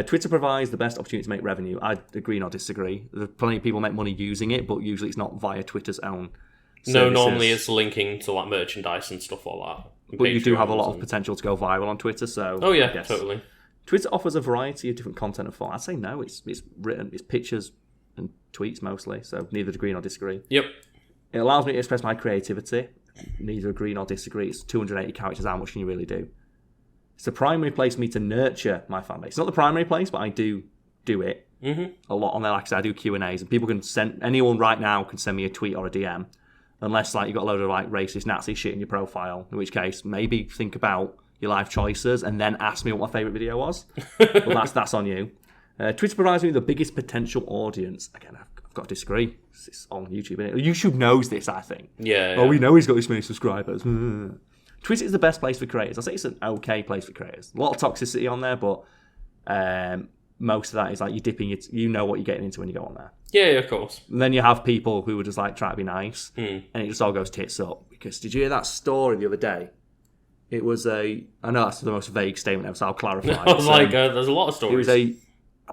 [SPEAKER 2] Twitter provides the best opportunity to make revenue. I agree, not disagree. There's plenty of people make money using it, but usually it's not via Twitter's own services.
[SPEAKER 1] No, normally it's linking to like merchandise and stuff like that.
[SPEAKER 2] But you do have a lot of potential to go viral on Twitter, so...
[SPEAKER 1] Oh yeah, totally.
[SPEAKER 2] Twitter offers a variety of different content and form. I'd say no, it's written, it's pictures and tweets mostly, so neither agree nor disagree.
[SPEAKER 1] Yep.
[SPEAKER 2] It allows me to express my creativity. Neither agree nor disagree. It's 280 characters, how much can you really do? It's the primary place for me to nurture my fan base. It's not the primary place, but I do it a lot on there. Like I said, I do Q&As, and people can send... Anyone right now can send me a tweet or a DM, unless like you've got a load of like racist Nazi shit in your profile, in which case maybe think about your life choices and then ask me what my favourite video was. But that's on you. Twitter provides me the biggest potential audience. Again, I've got to disagree. It's on YouTube, isn't it? YouTube knows this, I think.
[SPEAKER 1] Yeah.
[SPEAKER 2] Oh, we know he's got this many subscribers. Twitter is the best place for creators. I say it's an okay place for creators. A lot of toxicity on there, but most of that is like you're dipping, you know what you're getting into when you go on there.
[SPEAKER 1] Yeah, of course.
[SPEAKER 2] And then you have people who are just like trying to be nice, and it just all goes tits up. Because did you hear that story the other day? It was I know that's the most vague statement ever, so I'll clarify.
[SPEAKER 1] I was there's a lot of stories.
[SPEAKER 2] I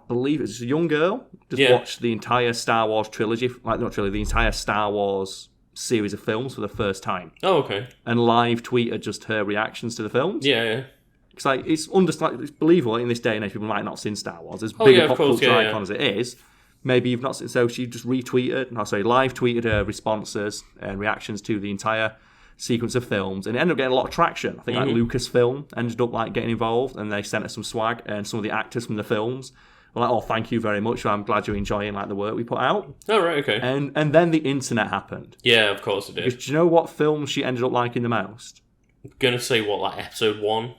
[SPEAKER 2] believe it was a young girl, watched the entire Star Wars trilogy, the entire Star Wars series of films for the first time.
[SPEAKER 1] Oh, okay.
[SPEAKER 2] And live tweeted just her reactions to the films.
[SPEAKER 1] Yeah.
[SPEAKER 2] It's like it's believable in this day and age. People might not have seen Star Wars. As big a pop culture icon as it is, maybe you've not seen. So she just live tweeted her responses and reactions to the entire sequence of films, and it ended up getting a lot of traction. I think like Lucasfilm ended up like getting involved, and they sent her some swag, and some of the actors from the films Like, oh, thank you very much. I'm glad you're enjoying like the work we put out.
[SPEAKER 1] Oh, right, okay.
[SPEAKER 2] And then the internet happened.
[SPEAKER 1] Yeah, of course it did.
[SPEAKER 2] Because do you know what film she ended up liking the most?
[SPEAKER 1] I'm gonna say what, like episode 1?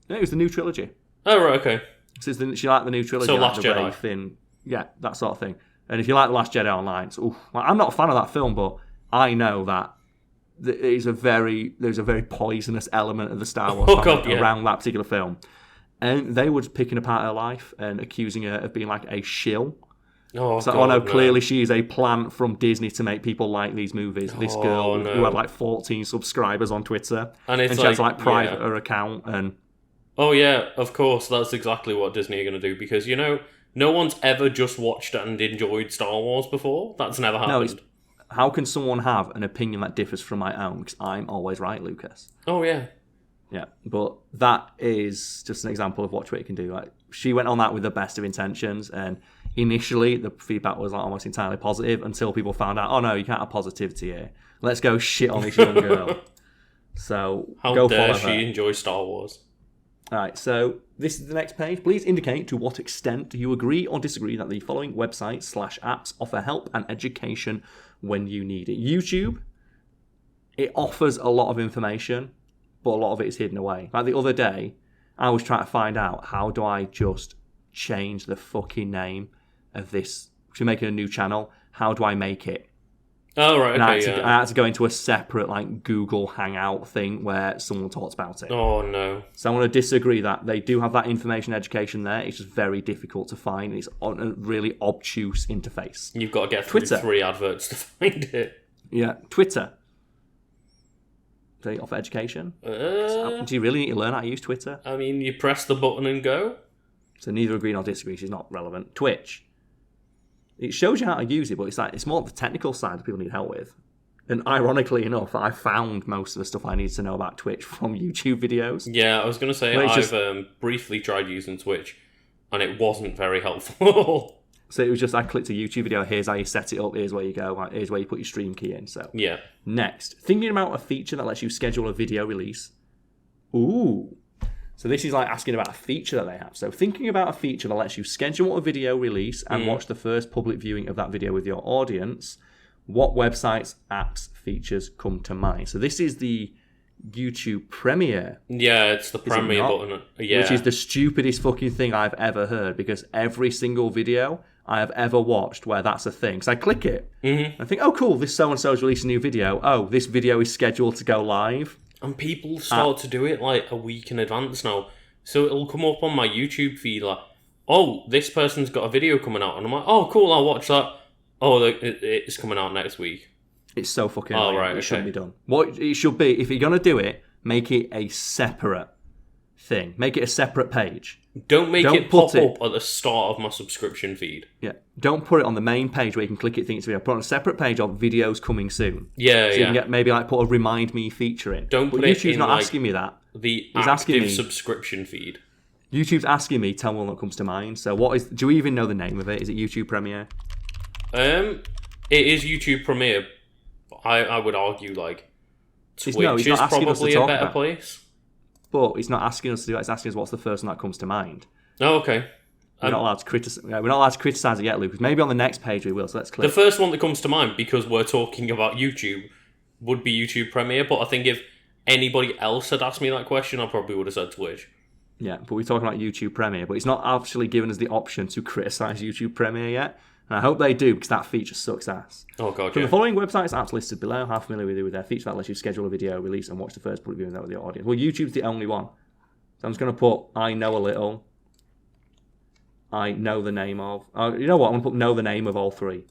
[SPEAKER 2] Yeah, it was the new trilogy.
[SPEAKER 1] Oh, right, okay.
[SPEAKER 2] So she liked the new trilogy.
[SPEAKER 1] So
[SPEAKER 2] like
[SPEAKER 1] Last
[SPEAKER 2] the
[SPEAKER 1] Jedi.
[SPEAKER 2] Wraith and, yeah, that sort of thing. And if you like The Last Jedi Online, so, like, I'm not a fan of that film, but I know that there's a very poisonous element of the Star Wars around that particular film. And they were picking apart her life and accusing her of being like a shill. Clearly she is a plant from Disney to make people like these movies. This girl who had like 14 subscribers on Twitter. And she had to like private her account. And
[SPEAKER 1] oh yeah, of course, that's exactly what Disney are going to do. Because, no one's ever just watched and enjoyed Star Wars before. That's never happened.
[SPEAKER 2] How can someone have an opinion that differs from my own? Because I'm always right, Lucas.
[SPEAKER 1] Oh, yeah.
[SPEAKER 2] Yeah, but that is just an example of what Twitter can do. Like, she went on that with the best of intentions, and initially the feedback was like almost entirely positive until people found out, oh no, you can't have positivity here. Let's go shit on this young girl. So
[SPEAKER 1] how dare she enjoy Star Wars?
[SPEAKER 2] All right, so this is the next page. Please indicate to what extent you agree or disagree that the following websites/apps offer help and education when you need it. YouTube, it offers a lot of information, but a lot of it is hidden away. Like the other day, I was trying to find out how do I just change the fucking name of this. She's making a new channel. How do I make it?
[SPEAKER 1] Oh, right, okay,
[SPEAKER 2] I had to go into a separate like Google Hangout thing where someone talks about it.
[SPEAKER 1] Oh, no.
[SPEAKER 2] So I'm going to disagree that they do have that information education there. It's just very difficult to find. It's on a really obtuse interface.
[SPEAKER 1] You've got to get through 3 adverts to find it.
[SPEAKER 2] Yeah, Twitter. Do they offer education? Do you really need to learn how to use Twitter?
[SPEAKER 1] I mean, you press the button and go.
[SPEAKER 2] So neither agree nor disagree. She's not relevant. Twitch. It shows you how to use it, but it's more the technical side that people need help with. And ironically enough, I found most of the stuff I needed to know about Twitch from YouTube videos.
[SPEAKER 1] Yeah, I was going to say, I've briefly tried using Twitch, and it wasn't very helpful.
[SPEAKER 2] So it was just, I clicked a YouTube video, here's how you set it up, here's where you go, here's where you put your stream key in. So
[SPEAKER 1] yeah.
[SPEAKER 2] Next, thinking about a feature that lets you schedule a video release. Ooh. So this is like asking about a feature that they have. So thinking about a feature that lets you schedule a video release and watch the first public viewing of that video with your audience, what websites, apps, features come to mind? So this is the YouTube Premiere.
[SPEAKER 1] Yeah, it's the Premiere button. Yeah.
[SPEAKER 2] Which is the stupidest fucking thing I've ever heard, because every single video I have ever watched where that's a thing. So I click it, I think, oh cool, this so-and-so's released a new video. Oh, this video is scheduled to go live.
[SPEAKER 1] And people start to do it like a week in advance now. So it'll come up on my YouTube feed like, oh, this person's got a video coming out. And I'm like, oh, cool, I'll watch that. Oh, it's coming out next week.
[SPEAKER 2] It's so fucking
[SPEAKER 1] annoying. Right,
[SPEAKER 2] it shouldn't be done. What it should be, if you're going to do it, make it a separate thing. Make it a separate page.
[SPEAKER 1] Don't it pop up at the start of my subscription feed.
[SPEAKER 2] Yeah. Don't put it on the main page where you can click it, think it's a video. Put it on a separate page of videos coming soon.
[SPEAKER 1] Yeah,
[SPEAKER 2] so you can get maybe like put a remind me feature in.
[SPEAKER 1] Don't put it
[SPEAKER 2] YouTube's
[SPEAKER 1] in
[SPEAKER 2] not
[SPEAKER 1] like
[SPEAKER 2] asking me that.
[SPEAKER 1] The active subscription feed.
[SPEAKER 2] YouTube's asking me, tell me what comes to mind. So do we even know the name of it? Is it YouTube Premiere?
[SPEAKER 1] It is YouTube Premiere. I would argue like Twitch is probably a better place.
[SPEAKER 2] But it's not asking us to do it. It's asking us what's the first one that comes to mind.
[SPEAKER 1] Oh, okay.
[SPEAKER 2] We're not allowed to criticize. We're not allowed to criticize it yet, Lucas. Maybe on the next page we will. So let's click.
[SPEAKER 1] The first one that comes to mind, because we're talking about YouTube, would be YouTube Premiere. But I think if anybody else had asked me that question, I probably would have said Twitch.
[SPEAKER 2] Yeah, but we're talking about YouTube Premiere. But it's not actually given us the option to criticize YouTube Premiere yet. And I hope they do, because that feature sucks ass.
[SPEAKER 1] Oh, God,
[SPEAKER 2] From the following websites apps listed below, how familiar with their feature that lets you schedule a video release and watch the first public viewing with your audience? Well, YouTube's the only one. So I'm just going to put, I know a little. I know the name of. You know what? I'm going to put know the name of all 3.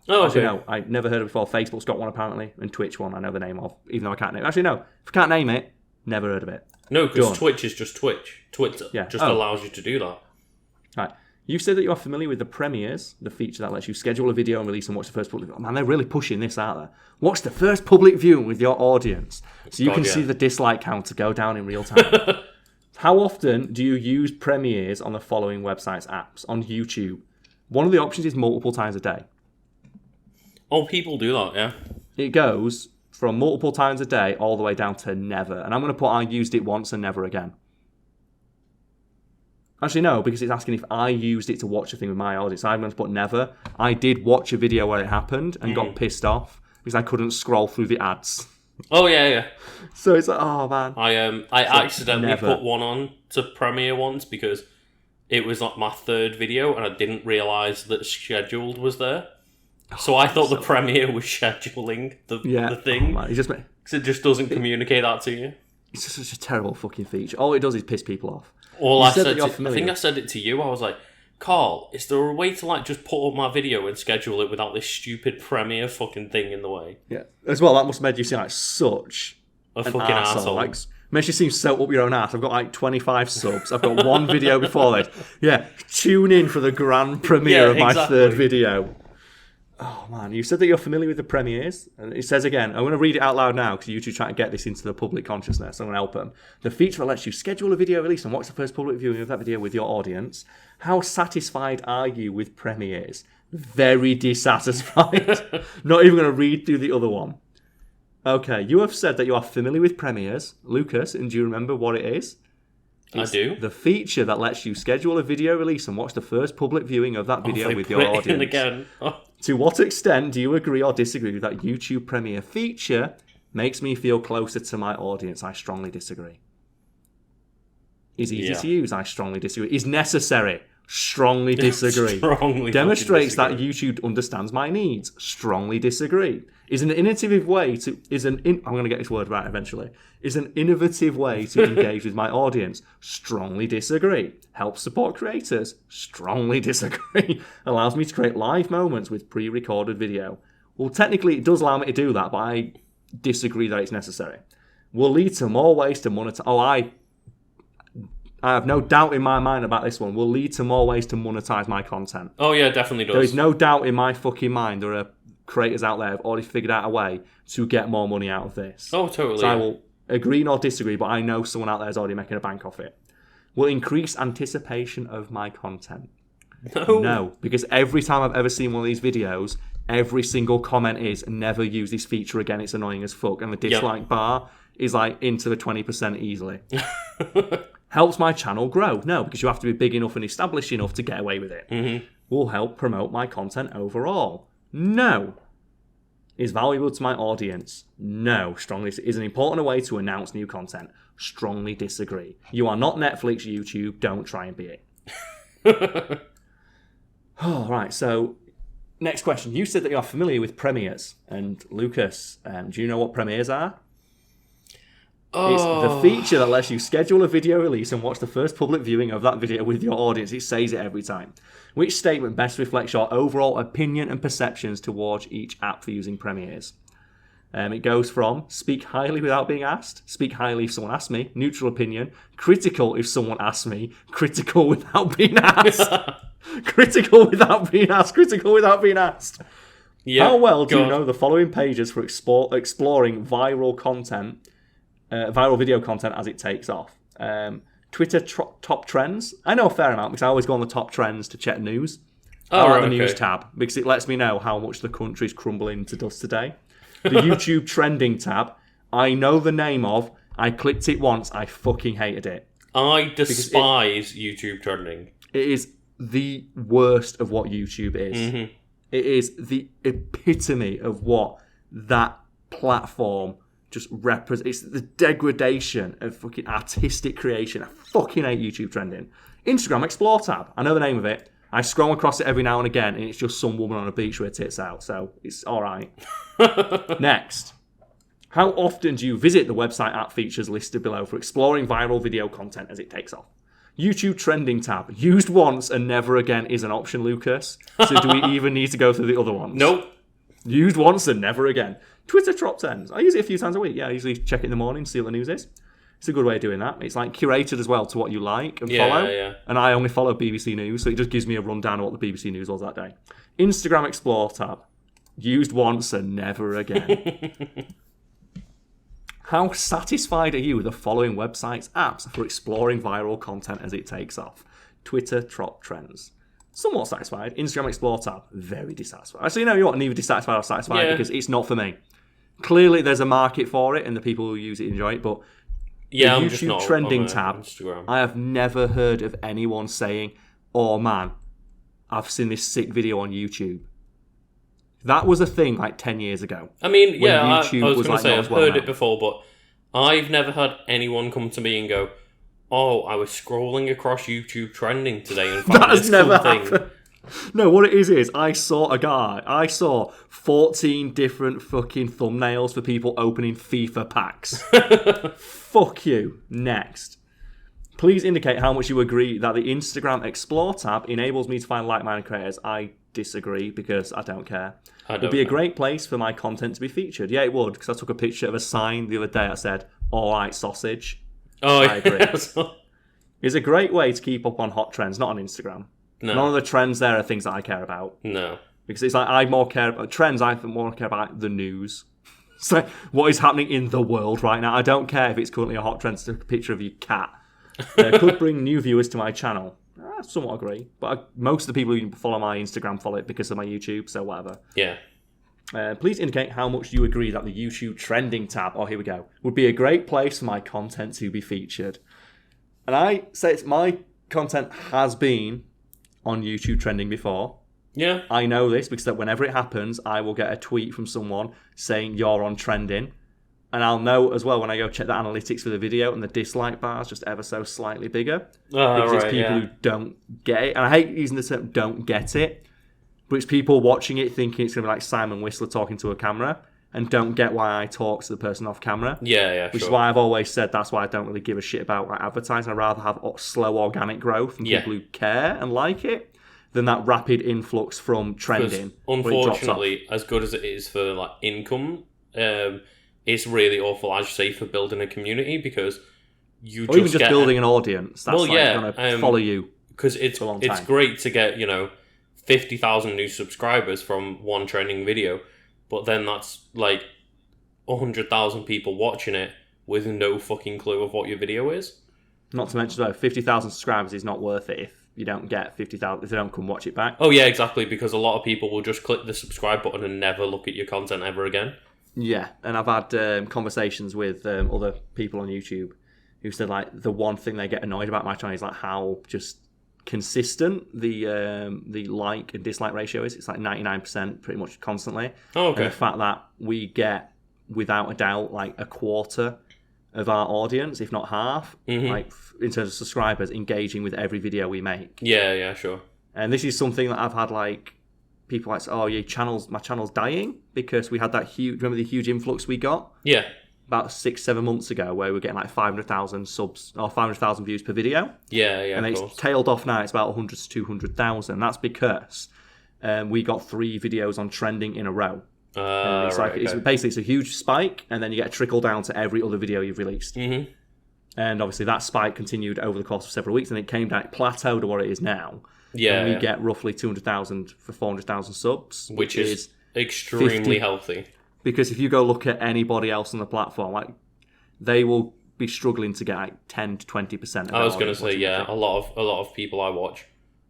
[SPEAKER 1] Oh, okay.
[SPEAKER 2] Actually, no, I never heard of it before. Facebook's got one apparently, and Twitch one I know the name of, even though I can't name it. Actually, no. If I can't name it, never heard of it.
[SPEAKER 1] No, because Twitch is just Twitch. Twitter just allows you to do that.
[SPEAKER 2] Right. You said that you are familiar with the premieres, the feature that lets you schedule a video and release and watch the first public. Oh, man, they're really pushing this out there. Watch the first public viewing with your audience, so you can see the dislike counter go down in real time. How often do you use premieres on the following websites, apps? On YouTube, one of the options is multiple times a day.
[SPEAKER 1] Oh, people do that, yeah.
[SPEAKER 2] It goes from multiple times a day all the way down to never. And I'm going to put I used it once and never again. Actually, no, because it's asking if I used it to watch a thing with my audience. I'm going to put never. I did watch a video where it happened and got pissed off because I couldn't scroll through the ads.
[SPEAKER 1] Oh, yeah.
[SPEAKER 2] So it's like, oh, man.
[SPEAKER 1] I accidentally put one on to Premiere once because it was like my third video and I didn't realise that scheduled was there. So I thought the Premiere was scheduling the thing.
[SPEAKER 2] Oh, because
[SPEAKER 1] it just doesn't communicate that to you.
[SPEAKER 2] It's just such a terrible fucking feature. All it does is piss people off.
[SPEAKER 1] I think I said it to you. I was like, Karl, is there a way to like just put up my video and schedule it without this stupid Premiere fucking thing in the way?
[SPEAKER 2] Yeah. As well, that must have made you seem like such
[SPEAKER 1] a fucking arsehole.
[SPEAKER 2] Like, makes you seem so up your own ass. I've got like 25 subs. I've got one video before this. Yeah, tune in for the grand premiere of my third video. Oh, man, you said that you're familiar with the premieres. And it says again, I'm going to read it out loud now because YouTube's trying to get this into the public consciousness. I'm going to help them. The feature that lets you schedule a video release and watch the first public viewing of that video with your audience. How satisfied are you with premieres? Very dissatisfied. Not even going to read through the other one. Okay, you have said that you are familiar with premieres. Lucas, and do you remember what it is?
[SPEAKER 1] I do.
[SPEAKER 2] The feature that lets you schedule a video release and watch the first public viewing of that video with your audience.
[SPEAKER 1] Again.
[SPEAKER 2] To what extent do you agree or disagree with that YouTube Premiere feature makes me feel closer to my audience? I strongly disagree. Is easy to use? I strongly disagree. Is necessary? Strongly disagree. Demonstrates that YouTube understands my needs. Strongly disagree. Is an innovative way to I'm going to get this word right eventually. Is an innovative way to engage with my audience. Strongly disagree. Helps support creators. Strongly disagree. Allows me to create live moments with pre-recorded video. Well, technically it does allow me to do that, but I disagree that it's necessary. Will lead to more ways to monetize. I have no doubt in my mind about this one. Will lead to more ways to monetize my content.
[SPEAKER 1] Oh yeah, definitely does.
[SPEAKER 2] There is no doubt in my fucking mind there are creators out there have already figured out a way to get more money out of this.
[SPEAKER 1] Oh, totally.
[SPEAKER 2] So I will agree nor disagree, but I know someone out there is already making a bank off it. Will increase anticipation of my content. No, because every time I've ever seen one of these videos, every single comment is never use this feature again, it's annoying as fuck. And the dislike bar is like into the 20% easily. Helps my channel grow. No, because you have to be big enough and established enough to get away with it.
[SPEAKER 1] Mm-hmm.
[SPEAKER 2] Will help promote my content overall. No. Is valuable to my audience. No. Strongly is an important way to announce new content. Strongly disagree. You are not Netflix, YouTube. Don't try and be it. All right. So, next question. You said that you are familiar with premieres. And Lucas, do you know what premieres are? It's the feature that lets you schedule a video release and watch the first public viewing of that video with your audience. It says it every time. Which statement best reflects your overall opinion and perceptions towards each app for using premieres? It goes from speak highly without being asked, speak highly if someone asks me, neutral opinion, critical if someone asks me, critical without being asked, critical without being asked, critical without being asked. Yep, how well do you know the following pages for exploring viral content? Viral video content as it takes off. Twitter top trends. I know a fair amount because I always go on the top trends to check news. I like the news tab because it lets me know how much the country's crumbling to dust today. The YouTube trending tab. I know the name of. I clicked it once. I fucking hated it.
[SPEAKER 1] I despise YouTube trending. It
[SPEAKER 2] is the worst of what YouTube is. Mm-hmm. It is the epitome of what that platform just represents. It's the degradation of fucking artistic creation. I fucking hate YouTube trending. Instagram Explore tab. I know the name of it. I scroll across it every now and again, and it's just some woman on a beach with her tits out, so it's all right. Next. How often do you visit the website app features listed below for exploring viral video content as it takes off? YouTube trending tab. Used once and never again is an option, Lucas. So do we even need to go through the other ones?
[SPEAKER 1] Nope.
[SPEAKER 2] Used once and never again. Twitter top 10s. I use it a few times a week. Yeah, I usually check it in the morning, see what the news is. It's a good way of doing that. It's like curated as well to what you like and follow. Yeah. And I only follow BBC News, so it just gives me a rundown of what the BBC News was that day. Instagram Explore tab. Used once and never again. How satisfied are you with the following websites, apps for exploring viral content as it takes off? Twitter top trends. Somewhat satisfied. Instagram Explore tab. Very dissatisfied. Actually, you know what? Neither dissatisfied or satisfied because it's not for me. Clearly, there's a market for it and the people who use it enjoy it, but
[SPEAKER 1] Yeah,
[SPEAKER 2] the
[SPEAKER 1] I'm just
[SPEAKER 2] YouTube
[SPEAKER 1] not
[SPEAKER 2] trending
[SPEAKER 1] on
[SPEAKER 2] tab,
[SPEAKER 1] Instagram.
[SPEAKER 2] I have never heard of anyone saying, "Oh man, I've seen this sick video on YouTube." That was a thing like 10 years ago.
[SPEAKER 1] I mean,
[SPEAKER 2] when
[SPEAKER 1] yeah,
[SPEAKER 2] YouTube
[SPEAKER 1] I was
[SPEAKER 2] was
[SPEAKER 1] going to
[SPEAKER 2] like
[SPEAKER 1] say
[SPEAKER 2] not
[SPEAKER 1] I've
[SPEAKER 2] as well
[SPEAKER 1] heard
[SPEAKER 2] known.
[SPEAKER 1] it before, but I've never had anyone come to me and go, "Oh, I was scrolling across YouTube trending today and found
[SPEAKER 2] That has
[SPEAKER 1] this
[SPEAKER 2] never
[SPEAKER 1] cool thing."
[SPEAKER 2] happened. No, what it is I saw 14 different fucking thumbnails for people opening FIFA packs. Fuck you. Next. Please indicate how much you agree that the Instagram Explore tab enables me to find like-minded creators. I disagree because I don't care. It would be a great place for my content to be featured. Yeah, it would, because I took a picture of a sign the other day that said, "All right, sausage."
[SPEAKER 1] Oh,
[SPEAKER 2] I agree.
[SPEAKER 1] Yeah.
[SPEAKER 2] It's a great way to keep up on hot trends, not on Instagram.
[SPEAKER 1] No.
[SPEAKER 2] None of the trends there are things that I care about.
[SPEAKER 1] No.
[SPEAKER 2] Because it's like I more care about trends, I more care about the news. So what is happening in the world right now. I don't care if it's currently a hot trend to take a picture of your cat. Could bring new viewers to my channel. I somewhat agree. But most of the people who follow my Instagram follow it because of my YouTube, so whatever.
[SPEAKER 1] Yeah.
[SPEAKER 2] Please indicate how much you agree that the YouTube trending tab, oh here we go, would be a great place for my content to be featured. And I say my content has been on YouTube trending before.
[SPEAKER 1] Yeah.
[SPEAKER 2] I know this because that whenever it happens, I will get a tweet from someone saying you're on trending. And I'll know as well when I go check the analytics for the video and the dislike bar is just ever so slightly bigger. Because it's people who don't get it. And I hate using the term don't get it. But it's people watching it thinking it's going to be like Simon Whistler talking to a camera and don't get why I talk to the person off camera.
[SPEAKER 1] Yeah,
[SPEAKER 2] Which is why I've always said that's why I don't really give a shit about like, advertising. I'd rather have slow organic growth from people who care and like it than that rapid influx from trending.
[SPEAKER 1] Unfortunately, as good as it is for like income, it's really awful, as you say, for building a community because you
[SPEAKER 2] or even just building an audience that's going to follow you.
[SPEAKER 1] Because it's great to get 50,000 new subscribers from one trending video, but then that's like 100,000 people watching it with no fucking clue of what your video is.
[SPEAKER 2] Not to mention though, 50,000 subscribers is not worth it if you don't get 50,000 if they don't come watch it back.
[SPEAKER 1] Oh yeah, exactly, because a lot of people will just click the subscribe button and never look at your content ever again.
[SPEAKER 2] Yeah, and I've had conversations with other people on YouTube who said like the one thing they get annoyed about my channel is like how just consistent the like and dislike ratio is. It's like 99% pretty much constantly.
[SPEAKER 1] Oh, okay.
[SPEAKER 2] And the fact that we get without a doubt like a quarter of our audience, if not half, like in terms of subscribers, engaging with every video we make.
[SPEAKER 1] Yeah, sure.
[SPEAKER 2] And this is something that I've had like people like, "Oh, my channel's dying," because we had that huge. Remember the huge influx we got?
[SPEAKER 1] Yeah.
[SPEAKER 2] About 6-7 months ago, where we were getting like 500,000 subs or 500,000 views per video.
[SPEAKER 1] Yeah.
[SPEAKER 2] And it's tailed off now. It's about 100 to 200,000. That's because we got 3 videos on trending in a row. It's a huge spike, and then you get a trickle down to every other video you've released. Mm-hmm. And obviously that spike continued over the course of several weeks, and it came down, it plateaued to what it is now.
[SPEAKER 1] Yeah,
[SPEAKER 2] and we get roughly 200,000 for 400,000 subs,
[SPEAKER 1] which is extremely healthy.
[SPEAKER 2] Because if you go look at anybody else on the platform, like they will be struggling to get like 10 to 20%.
[SPEAKER 1] I was going to say, yeah, a lot of people I watch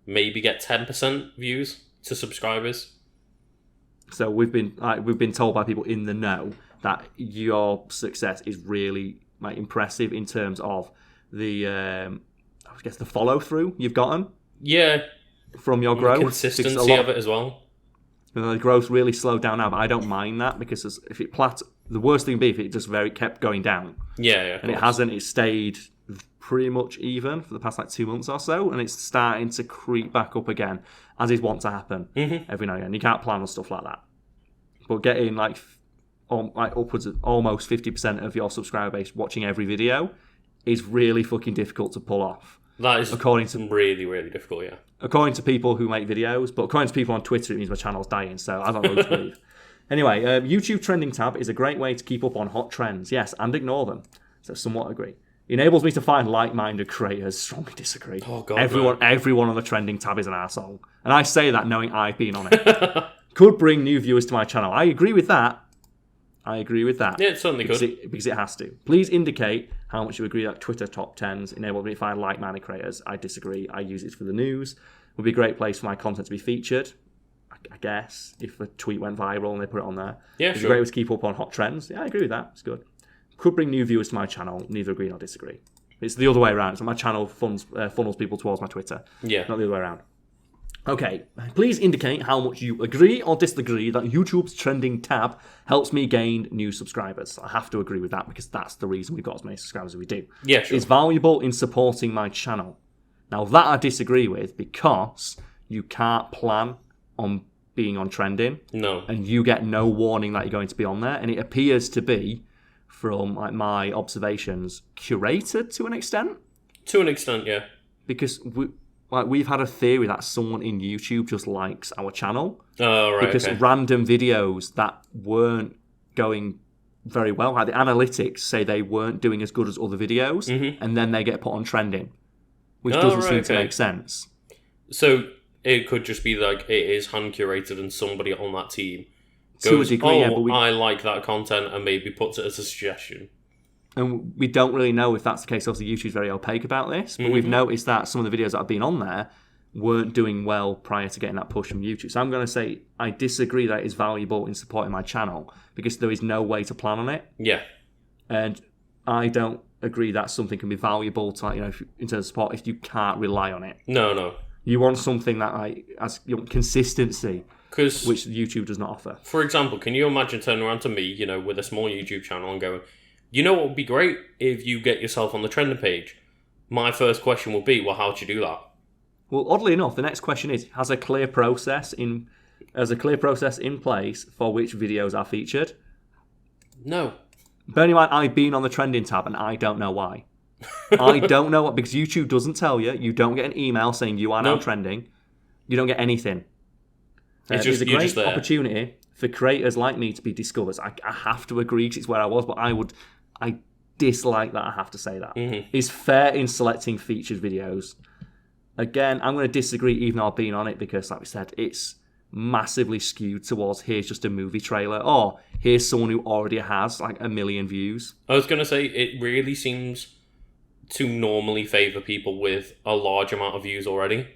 [SPEAKER 1] maybe get 10% views to subscribers.
[SPEAKER 2] So we've been told by people in the know that your success is really like impressive in terms of the the follow through you've gotten. Yeah, from your growth,
[SPEAKER 1] the consistency of it as well.
[SPEAKER 2] The growth really slowed down now, but I don't mind that because if it the worst thing would be if it just kept going down.
[SPEAKER 1] Yeah,
[SPEAKER 2] and it hasn't. It stayed pretty much even for the past like 2 months or so, and it's starting to creep back up again, as is wont to happen every now and again. You can't plan on stuff like that, but getting like upwards of almost 50% of your subscriber base watching every video is really fucking difficult to pull off.
[SPEAKER 1] That is really, really difficult, yeah.
[SPEAKER 2] According to people who make videos, but according to people on Twitter, it means my channel's dying, so I don't know what to believe. Anyway, YouTube trending tab is a great way to keep up on hot trends, yes, and ignore them. So somewhat agree. It enables me to find like-minded creators. Strongly disagree.
[SPEAKER 1] Oh God,
[SPEAKER 2] everyone on the trending tab is an arsehole. And I say that knowing I've been on it. Could bring new viewers to my channel. I agree with that. Yeah,
[SPEAKER 1] it certainly could.
[SPEAKER 2] Because it has to. Please indicate how much you agree that Twitter top 10s enable me to find like-minded creators. I disagree. I use it for the news. It would be a great place for my content to be featured. I guess, if a tweet went viral and they put it on there.
[SPEAKER 1] Yeah,
[SPEAKER 2] It's a great way to keep up on hot trends. Yeah, I agree with that. It's good. could bring new viewers to my channel. Neither agree nor disagree. It's the other way around. So my channel funnels people towards my Twitter.
[SPEAKER 1] Yeah.
[SPEAKER 2] Not the other way around. Okay, please indicate how much you agree or disagree that YouTube's trending tab helps me gain new subscribers. I have to agree with that because that's the reason we've got as many subscribers as we do.
[SPEAKER 1] Yeah, sure.
[SPEAKER 2] It's valuable in supporting my channel. Now, that I disagree with because you can't plan on being on trending.
[SPEAKER 1] No.
[SPEAKER 2] And you get no warning that you're going to be on there. And it appears to be, from like my observations, curated to an extent.
[SPEAKER 1] To an extent, yeah.
[SPEAKER 2] Because we've had a theory that someone in YouTube just likes our channel.
[SPEAKER 1] Oh, right.
[SPEAKER 2] Because random videos that weren't going very well, like the analytics say they weren't doing as good as other videos, and then they get put on trending, which doesn't seem to make sense.
[SPEAKER 1] So it could just be like it is hand curated, and somebody on that team goes,
[SPEAKER 2] to a degree, yeah, but
[SPEAKER 1] I like that content, and maybe puts it as a suggestion.
[SPEAKER 2] And we don't really know if that's the case. Obviously, YouTube's very opaque about this, but we've noticed that some of the videos that have been on there weren't doing well prior to getting that push from YouTube. So I'm going to say I disagree that it's valuable in supporting my channel because there is no way to plan on it.
[SPEAKER 1] Yeah. And
[SPEAKER 2] I don't agree that something can be valuable to, in terms of support if you can't rely on it.
[SPEAKER 1] No.
[SPEAKER 2] You want something that has consistency, which YouTube does not offer.
[SPEAKER 1] For example, can you imagine turning around to me, with a small YouTube channel and going, what would be great if you get yourself on the trending page? My first question will be, well, how'd you do that?
[SPEAKER 2] Well, oddly enough, the next question is, has a clear process in place for which videos are featured?
[SPEAKER 1] No.
[SPEAKER 2] Bear in mind, I've been on the trending tab and I don't know why. I don't know what, because YouTube doesn't tell you. You don't get an email saying you are now trending. You don't get anything. It's a great opportunity for creators like me to be discovered. I have to agree because it's where I was, but I dislike that, I have to say that. It's fair in selecting featured videos. Again, I'm going to disagree even though I've been on it because, like we said, it's massively skewed towards here's just a movie trailer or here's someone who already has like 1 million views.
[SPEAKER 1] I was going to say, it really seems to normally favour people with a large amount of views already.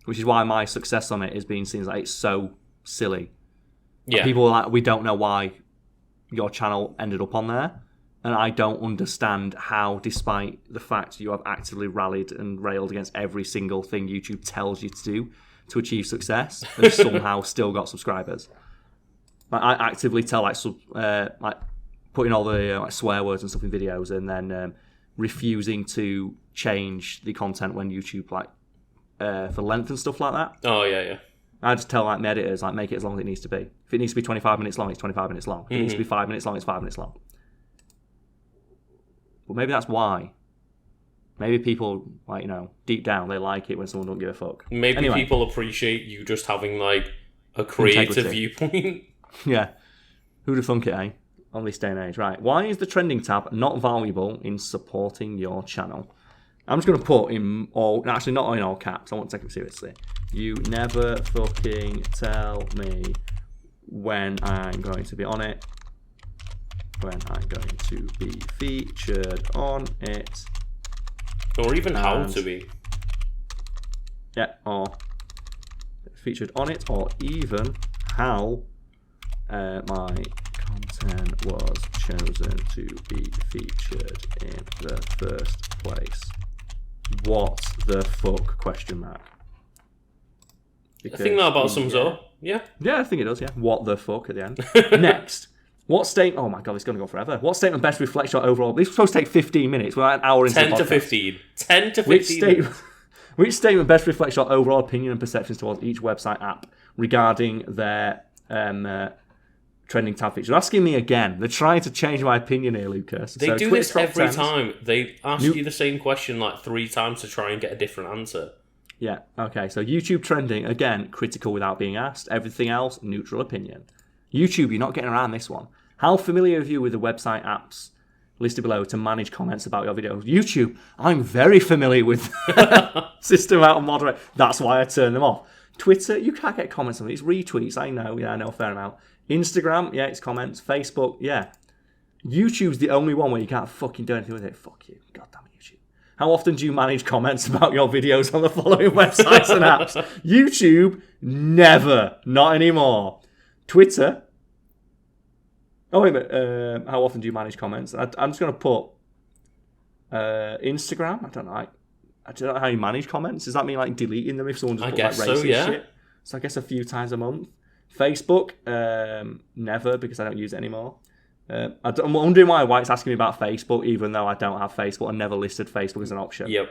[SPEAKER 2] Which is why my success on it is being seen as like it's so silly.
[SPEAKER 1] Yeah.
[SPEAKER 2] People are like, we don't know why your channel ended up on there. And I don't understand how, despite the fact you have actively rallied and railed against every single thing YouTube tells you to do to achieve success, and somehow still got subscribers. Like, I actively tell like putting all the swear words and stuff in videos, and then refusing to change the content when YouTube for length and stuff like that.
[SPEAKER 1] Oh yeah.
[SPEAKER 2] I just tell my editors make it as long as it needs to be. If it needs to be 25 minutes long, it's 25 minutes long. If it needs to be 5 minutes long, it's 5 minutes long. But maybe that's why. Maybe people, deep down, they like it when someone don't give a fuck.
[SPEAKER 1] Maybe people appreciate you just having, a creative viewpoint.
[SPEAKER 2] Yeah. Who'd have thunk it, eh? On this day and age. Right. Why is the trending tab not valuable in supporting your channel? I'm just going to put in actually not in all caps. I won't take it seriously. You never fucking tell me when I'm going to be on it. When I'm going to be featured on it.
[SPEAKER 1] Or even how to be.
[SPEAKER 2] Yeah, or featured on it, or even how my content was chosen to be featured in the first place. What the fuck, question mark.
[SPEAKER 1] Because I think that about sums up. Yeah.
[SPEAKER 2] Yeah, I think it does, yeah. What the fuck at the end. Next. What statement... Oh my god, it's going to go forever. What statement best reflects your overall... This was supposed to take 15 minutes. We're an hour into the podcast.
[SPEAKER 1] 10 to 15.
[SPEAKER 2] Which statement best reflects your overall opinion and perceptions towards each website app regarding their trending tab feature? They're asking me again. They're trying to change my opinion here, Lucas.
[SPEAKER 1] They do this every time. They ask you the same question 3 times to try and get a different answer.
[SPEAKER 2] Yeah, okay. So YouTube trending, again, critical without being asked. Everything else, neutral opinion. YouTube, you're not getting around this one. How familiar are you with the website apps listed below to manage comments about your videos? YouTube, I'm very familiar with system out of moderate. That's why I turn them off. Twitter, you can't get comments on it. It's retweets. I know. Yeah, I know a fair amount. Instagram, yeah, it's comments. Facebook, yeah. YouTube's the only one where you can't fucking do anything with it. Fuck you. God damn it, YouTube. How often do you manage comments about your videos on the following websites and apps? YouTube, never. Not anymore. Twitter, Oh, wait a minute. How often do you manage comments? I'm just going to put Instagram. I don't know. I don't know how you manage comments. Does that mean like deleting them if someone just put like racist shit? So I guess a few times a month. Facebook, never, because I don't use it anymore. I'm wondering why it's asking me about Facebook, even though I don't have Facebook. I never listed Facebook as an option.
[SPEAKER 1] Yep.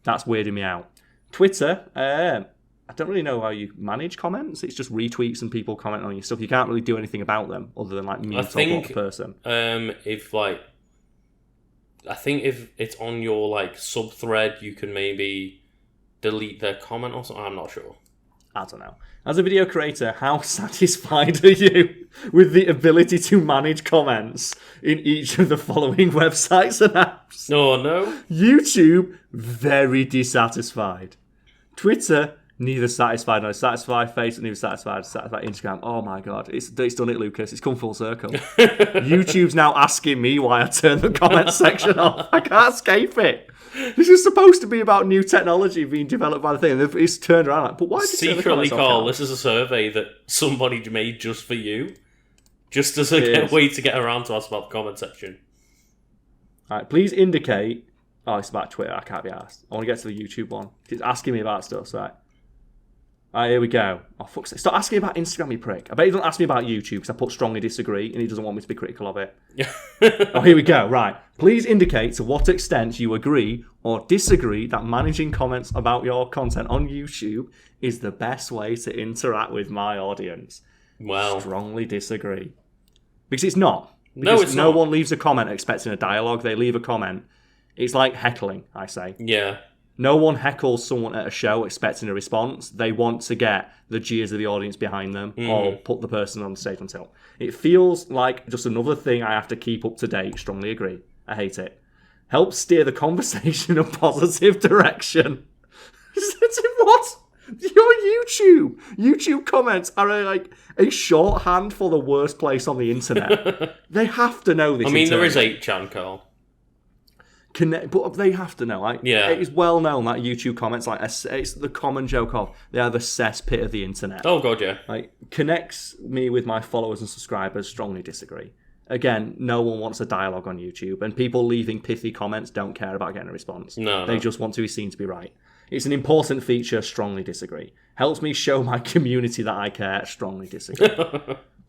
[SPEAKER 2] That's weirding me out. Twitter, I don't really know how you manage comments. It's just retweets and people comment on your stuff. You can't really do anything about them other than like mute or block the person.
[SPEAKER 1] I think if it's on your like sub-thread, you can maybe delete their comment or something. I'm not sure.
[SPEAKER 2] I don't know. As a video creator, how satisfied are you with the ability to manage comments in each of the following websites and apps?
[SPEAKER 1] No.
[SPEAKER 2] YouTube, very dissatisfied. Twitter, neither satisfied nor satisfied. Facebook, neither satisfied. Instagram, oh my god, it's done it, Lucas. It's come full circle. YouTube's now asking me why I turned the comment section off. I can't escape it. This is supposed to be about new technology being developed by the thing. It's turned around like, but why did you turn the comments off?
[SPEAKER 1] Karl, this is a survey that somebody made just for you. Just as a way to get around to us about the comment section.
[SPEAKER 2] Alright, please indicate... Oh, it's about Twitter. I can't be asked. I want to get to the YouTube one. It's asking me about stuff, so... Alright, here we go. Oh, fuck's sake. Stop asking me about Instagram, you prick. I bet he doesn't ask me about YouTube because I put strongly disagree and he doesn't want me to be critical of it. Oh, here we go. Right. Please indicate to what extent you agree or disagree that managing comments about your content on YouTube is the best way to interact with my audience.
[SPEAKER 1] Well,
[SPEAKER 2] strongly disagree. Because it's not.
[SPEAKER 1] No, it's
[SPEAKER 2] no
[SPEAKER 1] not.
[SPEAKER 2] one leaves a comment expecting a dialogue. They leave a comment. It's like heckling, I say.
[SPEAKER 1] Yeah.
[SPEAKER 2] No one heckles someone at a show expecting a response. They want to get the jeers of the audience behind them or put the person on the stage on tilt. It feels like just another thing I have to keep up to date. Strongly agree. I hate it. Help steer the conversation in a positive direction. What? Your YouTube comments are like a shorthand for the worst place on the internet. They have to know this.
[SPEAKER 1] I mean, there is 8chan, Karl.
[SPEAKER 2] But they have to know. Like,
[SPEAKER 1] yeah.
[SPEAKER 2] It is well known that YouTube comments, like, it's the common joke of they are the cesspit of the internet.
[SPEAKER 1] Oh god, yeah.
[SPEAKER 2] Like, connects me with my followers and subscribers. Strongly disagree. Again, no one wants a dialogue on YouTube, and people leaving pithy comments don't care about getting a response.
[SPEAKER 1] No,
[SPEAKER 2] they just want to be seen to be right. It's an important feature. Strongly disagree. Helps me show my community that I care. Strongly disagree.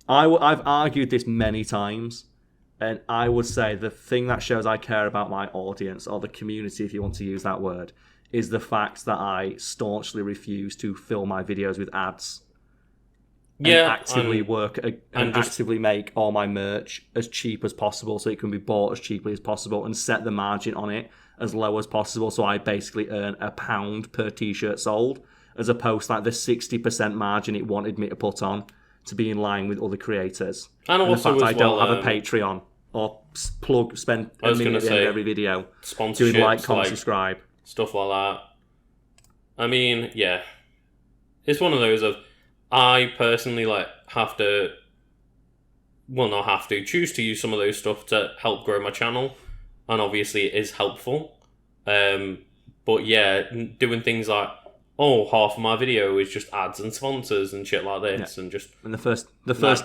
[SPEAKER 2] I've argued this many times. And I would say the thing that shows I care about my audience, or the community, if you want to use that word, is the fact that I staunchly refuse to fill my videos with ads.
[SPEAKER 1] Yeah,
[SPEAKER 2] and actively work and actively make all my merch as cheap as possible so it can be bought as cheaply as possible and set the margin on it as low as possible so I basically earn £1 per t-shirt sold, as opposed to like the 60% margin it wanted me to put on to be in line with other creators.
[SPEAKER 1] And also,
[SPEAKER 2] the fact I don't have a Patreon or spend a minute at the end of every video doing like, comment, subscribe. Stuff
[SPEAKER 1] like that. I mean, yeah. It's one of those of, I personally choose to use some of those stuff to help grow my channel. And obviously it is helpful. But yeah, doing things like, half of my video is just ads and sponsors and shit like this, and just...
[SPEAKER 2] And the first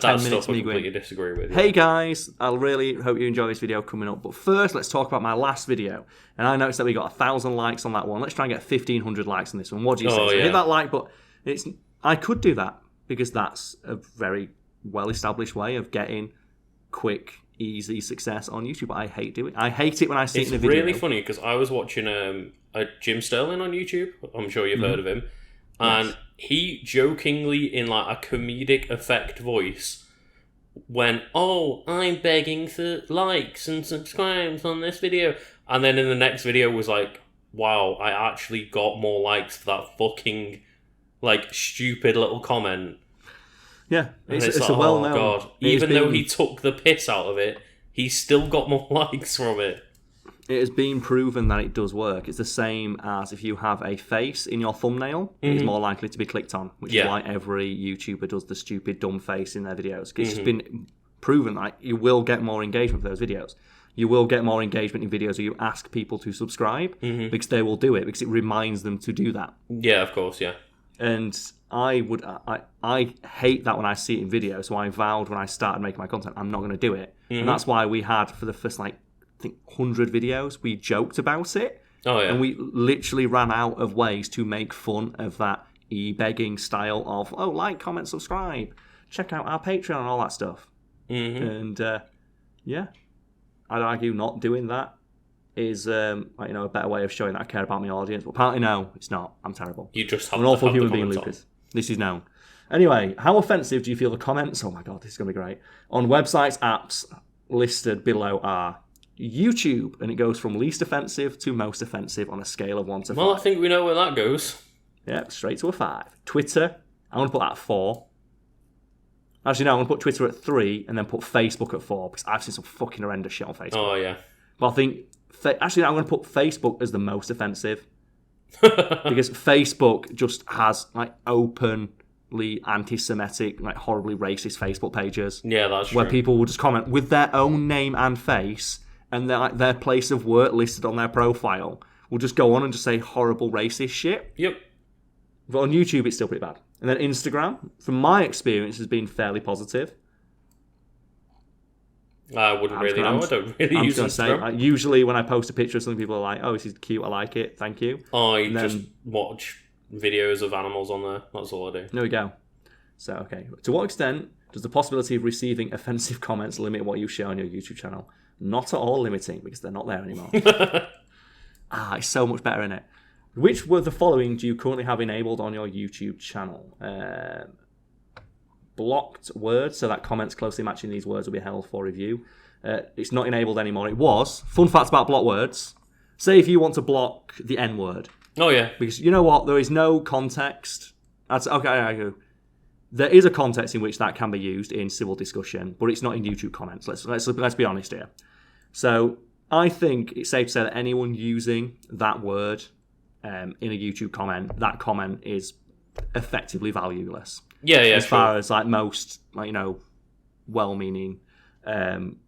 [SPEAKER 2] 10 minutes
[SPEAKER 1] me
[SPEAKER 2] going,
[SPEAKER 1] disagree with.
[SPEAKER 2] Hey guys, I really hope you enjoy this video coming up, but first let's talk about my last video. And I noticed that we got 1,000 likes on that one. Let's try and get 1,500 likes on this one. What do you say? So hit that like button. I could do that, because that's a very well-established way of getting quick, easy success on YouTube. But I hate doing it. I hate it when I see it in a video.
[SPEAKER 1] It's really funny, because I was watching a Jim Sterling on YouTube. I'm sure you've heard of him. And he jokingly, in like a comedic effect voice, went, I'm begging for likes and subscribes on this video. And then in the next video was like, wow, I actually got more likes for that fucking, like, stupid little comment.
[SPEAKER 2] Yeah, it's like, a well-known...
[SPEAKER 1] Oh, God. Even though he took the piss out of it, he still got more likes from it.
[SPEAKER 2] It has been proven that it does work. It's the same as if you have a face in your thumbnail, it's more likely to be clicked on, which is why every YouTuber does the stupid dumb face in their videos. It's just been proven that you will get more engagement for those videos. You will get more engagement in videos where you ask people to subscribe, because they will do it, because it reminds them to do that.
[SPEAKER 1] Yeah, of course, yeah.
[SPEAKER 2] And I hate that when I see it in video, so I vowed when I started making my content, I'm not going to do it. Mm-hmm. And that's why we had, for the first, like, I think 100 videos, we joked about it.
[SPEAKER 1] Oh, yeah.
[SPEAKER 2] And we literally ran out of ways to make fun of that e-begging style of, oh, like, comment, subscribe, check out our Patreon and all that stuff.
[SPEAKER 1] Mm-hmm.
[SPEAKER 2] And, yeah, I'd argue not doing that is a better way of showing that I care about my audience. But apparently, no, it's not. I'm terrible.
[SPEAKER 1] You just have
[SPEAKER 2] I'm an awful
[SPEAKER 1] have
[SPEAKER 2] human being, Lucas. This is known. Anyway, how offensive do you feel the comments? Oh my god, this is going to be great. On websites, apps listed below are YouTube, and it goes from least offensive to most offensive on a scale of 1 to 5.
[SPEAKER 1] Well, I think we know where that goes.
[SPEAKER 2] Yeah, straight to a 5. Twitter, I'm going to put that at 4. Actually, no, I'm going to put Twitter at 3 and then put Facebook at 4 because I've seen some fucking horrendous shit on Facebook.
[SPEAKER 1] Oh, yeah.
[SPEAKER 2] But I think... Actually, I'm going to put Facebook as the most offensive because Facebook just has, like, openly anti-Semitic, like, horribly racist Facebook pages.
[SPEAKER 1] Yeah, that's true.
[SPEAKER 2] Where people will just comment with their own name and face and their place of work listed on their profile. Will just go on and just say horrible racist shit.
[SPEAKER 1] Yep.
[SPEAKER 2] But on YouTube, it's still pretty bad. And then Instagram, from my experience, has been fairly positive.
[SPEAKER 1] I wouldn't really know. I don't really use Instagram.
[SPEAKER 2] Usually when I post a picture of something, people are like, oh, this is cute, I like it, thank you.
[SPEAKER 1] I just watch videos of animals on there. That's all I do.
[SPEAKER 2] There we go. So, okay. To what extent does the possibility of receiving offensive comments limit what you share on your YouTube channel? Not at all limiting, because they're not there anymore. It's so much better, isn't it? Which were the following do you currently have enabled on your YouTube channel? Blocked words, so that comments closely matching these words will be held for review. It's not enabled anymore. It was. Fun fact about blocked words. Say if you want to block the N-word.
[SPEAKER 1] Oh, yeah.
[SPEAKER 2] Because you know what? There is no context. Okay. There is a context in which that can be used in civil discussion, but it's not in YouTube comments. Let's be honest here. So I think it's safe to say that anyone using that word in a YouTube comment, that comment is effectively valueless.
[SPEAKER 1] Yeah,
[SPEAKER 2] as far as like most, well-meaning,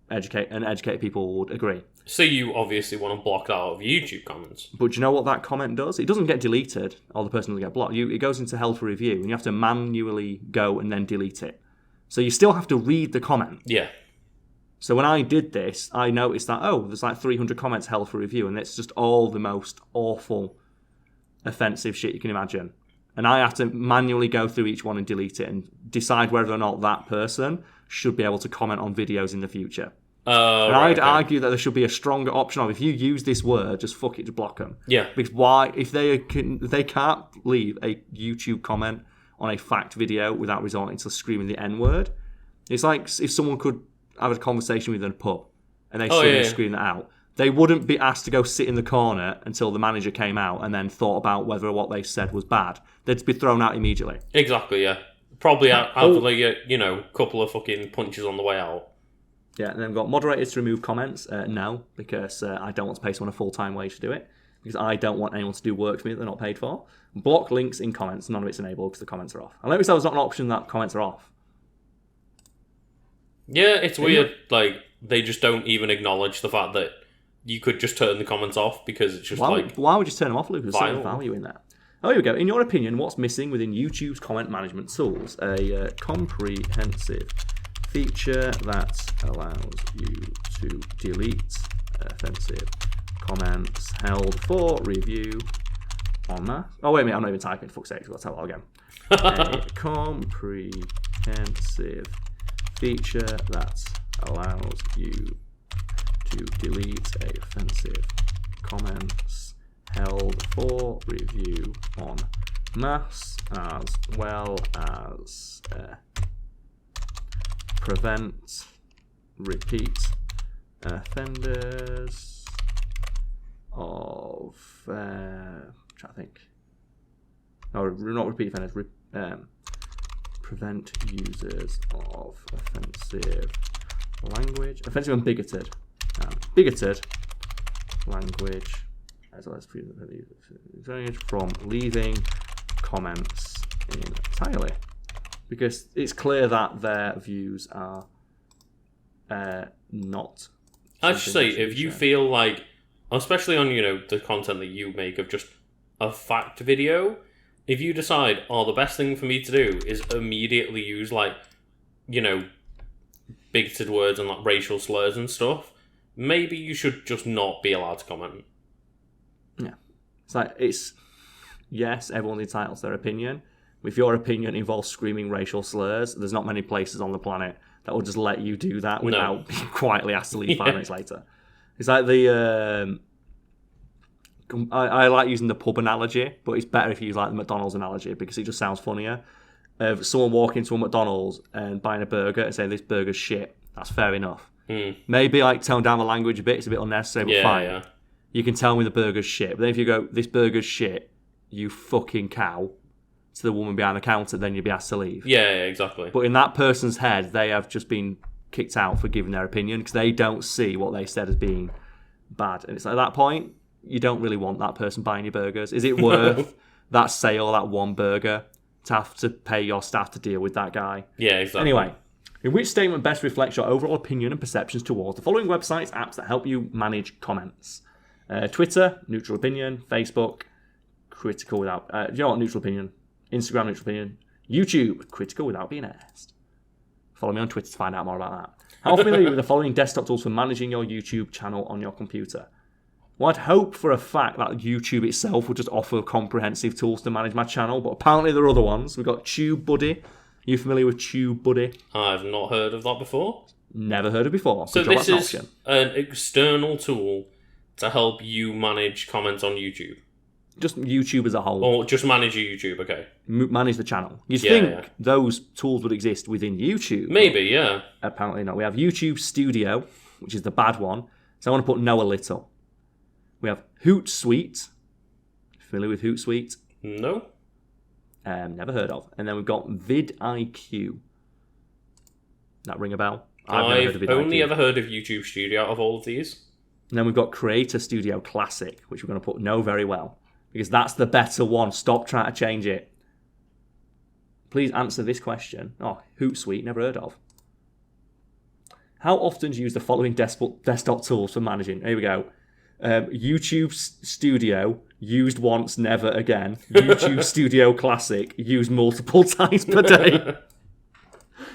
[SPEAKER 2] educated people would agree.
[SPEAKER 1] So you obviously want to block that out of YouTube comments.
[SPEAKER 2] But do you know what that comment does? It doesn't get deleted, or the person doesn't get blocked. It goes into held for review, and you have to manually go and then delete it. So you still have to read the comment.
[SPEAKER 1] Yeah.
[SPEAKER 2] So when I did this, I noticed that, there's like 300 comments held for review, and it's just all the most awful, offensive shit you can imagine. And I have to manually go through each one and delete it and decide whether or not that person should be able to comment on videos in the future. And I'd argue that there should be a stronger option of, if you use this word, just fuck it, just block them.
[SPEAKER 1] Yeah.
[SPEAKER 2] Because why? If they can't leave a YouTube comment on a fact video without resorting to screaming the N-word, it's like if someone could have a conversation with in a pub and they suddenly scream that out. They wouldn't be asked to go sit in the corner until the manager came out and then thought about whether what they said was bad. They'd be thrown out immediately.
[SPEAKER 1] Exactly, yeah. Probably after a couple of fucking punches on the way out.
[SPEAKER 2] Yeah, and then we've got moderators to remove comments. No, because I don't want to pay someone a full-time wage to do it. Because I don't want anyone to do work for me that they're not paid for. Block links in comments. None of it's enabled because the comments are off. I noticed that was not an option that comments are off.
[SPEAKER 1] Yeah, it's weird. Like, they just don't even acknowledge the fact that you could just turn the comments off because it's just
[SPEAKER 2] why would you turn them off, Luke? There's so much value in that. Oh, here we go. In your opinion, what's missing within YouTube's comment management tools? A comprehensive feature that allows you to delete offensive comments held for review on that. Oh, wait a minute. I'm not even typing. Fuck's sake. Let's have that again. A comprehensive feature that allows you to delete offensive comments held for review on mass, as well as prevent repeat offenders of trying to think. No, not repeat offenders. Prevent users of offensive language, offensive and bigoted language, as well as from leaving comments entirely, because it's clear that their views are not.
[SPEAKER 1] I should say, if you feel like, especially on the content that you make of just a fact video, if you decide, the best thing for me to do is immediately use, like, you know, bigoted words and, like, racial slurs and stuff, maybe you should just not be allowed to comment.
[SPEAKER 2] Yeah. It's like, yes, everyone's entitled to their opinion. If your opinion involves screaming racial slurs, there's not many places on the planet that will just let you do that without being quietly asked to leave 5 minutes later. It's like the... I like using the pub analogy, but it's better if you use like the McDonald's analogy because it just sounds funnier. If someone walking into a McDonald's and buying a burger and saying this burger's shit, that's fair enough. Maybe like tone down the language a bit, it's a bit unnecessary, but fine. Yeah. You can tell me the burger's shit, but then if you go, this burger's shit, you fucking cow, to the woman behind the counter, then you'd be asked to leave.
[SPEAKER 1] Yeah, exactly.
[SPEAKER 2] But in that person's head, they have just been kicked out for giving their opinion because they don't see what they said as being bad. And it's like, at that point, you don't really want that person buying your burgers. Is it worth that sale, that one burger, to have to pay your staff to deal with that guy?
[SPEAKER 1] Yeah, exactly.
[SPEAKER 2] Anyway, in which statement best reflects your overall opinion and perceptions towards the following websites, apps that help you manage comments? Twitter, neutral opinion. Facebook, critical without... you know what, neutral opinion. Instagram, neutral opinion. YouTube, critical without being asked. Follow me on Twitter to find out more about that. How familiar are you with the following desktop tools for managing your YouTube channel on your computer? Well, I'd hope for a fact that YouTube itself would just offer comprehensive tools to manage my channel, but apparently there are other ones. We've got TubeBuddy. Are you familiar with TubeBuddy?
[SPEAKER 1] I've not heard of that before.
[SPEAKER 2] Never heard of before.
[SPEAKER 1] So this is an external tool to help you manage comments on YouTube?
[SPEAKER 2] Just YouTube as a whole.
[SPEAKER 1] Or just manage your YouTube, okay.
[SPEAKER 2] Manage the channel. You'd think those tools would exist within YouTube.
[SPEAKER 1] Maybe, yeah.
[SPEAKER 2] Apparently not. We have YouTube Studio, which is the bad one. So I want to put no a little. We have Hootsuite. Familiar with Hootsuite?
[SPEAKER 1] No.
[SPEAKER 2] Never heard of. And then we've got vidIQ. That ring a bell?
[SPEAKER 1] I've only ever heard of YouTube Studio out of all of these.
[SPEAKER 2] And then we've got Creator Studio Classic, which we're going to put no very well. Because that's the better one. Stop trying to change it. Please answer this question. Oh, Hootsuite, never heard of. How often do you use the following desktop tools for managing? Here we go. YouTube Studio, used once, never again. YouTube Studio Classic, used multiple times per day.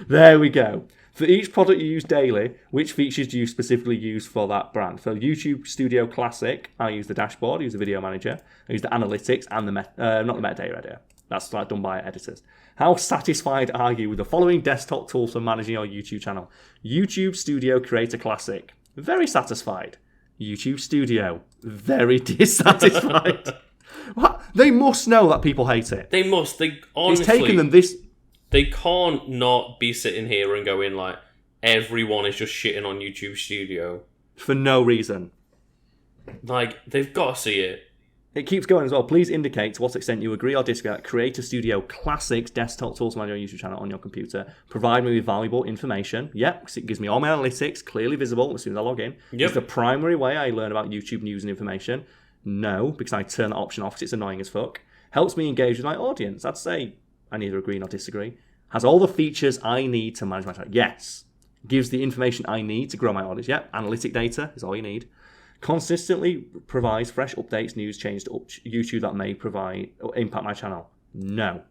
[SPEAKER 2] There we go. For each product you use daily, which features do you specifically use for that brand? For YouTube Studio Classic, I use the dashboard, I use the video manager, I use the analytics and the not the metadata editor. That's like done by editors. How satisfied are you with the following desktop tools for managing your YouTube channel? YouTube Studio Creator Classic, very satisfied. YouTube Studio, very dissatisfied. What? They must know that people hate it.
[SPEAKER 1] They must. They honestly.
[SPEAKER 2] It's taken them this.
[SPEAKER 1] They can't not be sitting here and going like, everyone is just shitting on YouTube Studio
[SPEAKER 2] for no reason.
[SPEAKER 1] Like, they've got to see it.
[SPEAKER 2] It keeps going as well. Please indicate to what extent you agree or disagree that Creator Studio Classic's desktop tools on your YouTube channel on your computer provide me with valuable information. Yep, because it gives me all my analytics clearly visible as soon as I log in. Yep. It's the primary way I learn about YouTube news and information. No, because I turn that option off because it's annoying as fuck. Helps me engage with my audience. I'd say I neither agree nor disagree. Has all the features I need to manage my channel. Yes. Gives the information I need to grow my audience. Yep, analytic data is all you need. Consistently provides fresh updates, news, changes to YouTube that may provide or impact my channel. No.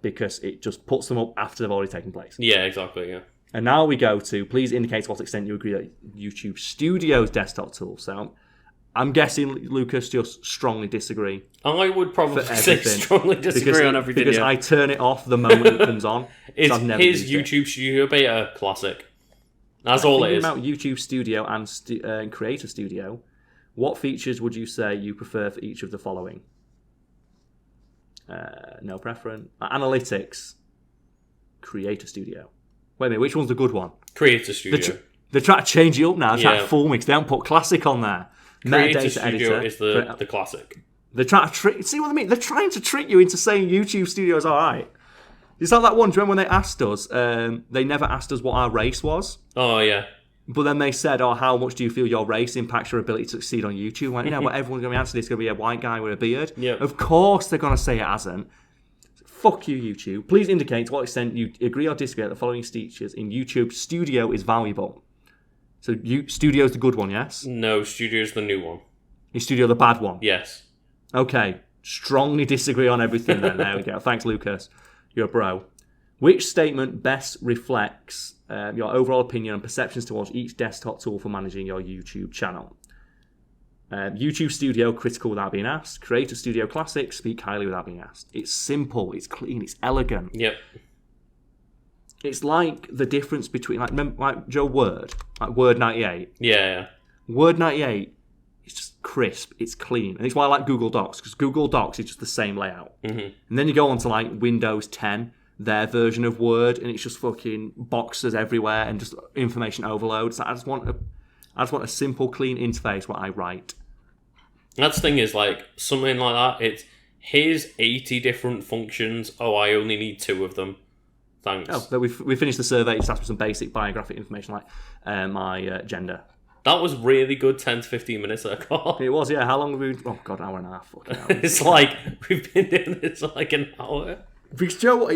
[SPEAKER 2] Because it just puts them up after they've already taken place.
[SPEAKER 1] Yeah, exactly, yeah.
[SPEAKER 2] And now we go to, please indicate to what extent you agree that YouTube Studio's desktop tool. So I'm guessing Lucas just strongly disagree.
[SPEAKER 1] I would probably say strongly disagree on everything.
[SPEAKER 2] Because I turn it off the moment it comes on.
[SPEAKER 1] Is his YouTube Studio Beta Classic? That's all it is.
[SPEAKER 2] About YouTube Studio and Creator Studio, what features would you say you prefer for each of the following? No preference. Analytics. Creator Studio. Wait a minute, which one's the good one?
[SPEAKER 1] Creator Studio.
[SPEAKER 2] They're trying to change it up now. They're trying to fool me because they haven't put Classic on there.
[SPEAKER 1] Creator Studio is the Classic.
[SPEAKER 2] They're trying to trick. See what I mean? They're trying to trick you into saying YouTube Studio is all right. It's like that one. Do you remember when they asked us? They never asked us what our race was.
[SPEAKER 1] Oh, yeah.
[SPEAKER 2] But then they said, how much do you feel your race impacts your ability to succeed on YouTube? Like, but everyone's going to be answering this. It's going to be a white guy with a beard.
[SPEAKER 1] Yep.
[SPEAKER 2] Of course they're going to say it hasn't. Fuck you, YouTube. Please indicate to what extent you agree or disagree that the following features in YouTube Studio is valuable. So Studio's the good one, yes?
[SPEAKER 1] No, Studio's the new one.
[SPEAKER 2] Is Studio the bad one?
[SPEAKER 1] Yes.
[SPEAKER 2] Okay. strongly disagree on everything then. There we go. Thanks, Lucas. You're a bro. Which statement best reflects your overall opinion and perceptions towards each desktop tool for managing your YouTube channel? YouTube Studio, critical without being asked. Creator Studio Classic, speak highly without being asked. It's simple, it's clean, it's elegant.
[SPEAKER 1] Yep.
[SPEAKER 2] It's like the difference between, like Joe Word, like Word 98.
[SPEAKER 1] Yeah.
[SPEAKER 2] Word 98, it's just crisp, it's clean. And it's why I like Google Docs, because Google Docs is just the same layout.
[SPEAKER 1] Mm-hmm.
[SPEAKER 2] And then you go on to like Windows 10, their version of Word, and it's just fucking boxes everywhere and just information overload. So I just want a simple, clean interface where I write.
[SPEAKER 1] That's the thing is, like, something like that, it's, here's 80 different functions, I only need 2 of them. Thanks.
[SPEAKER 2] Oh, we finished the survey, just asked for some basic biographic information like my gender.
[SPEAKER 1] That was really good 10 to 15 minutes there, Karl.
[SPEAKER 2] It was, yeah. How long have we been... Oh, God, hour and a half. Fucking hour.
[SPEAKER 1] It's like, we've been doing this for like an hour.
[SPEAKER 2] Because, Joe,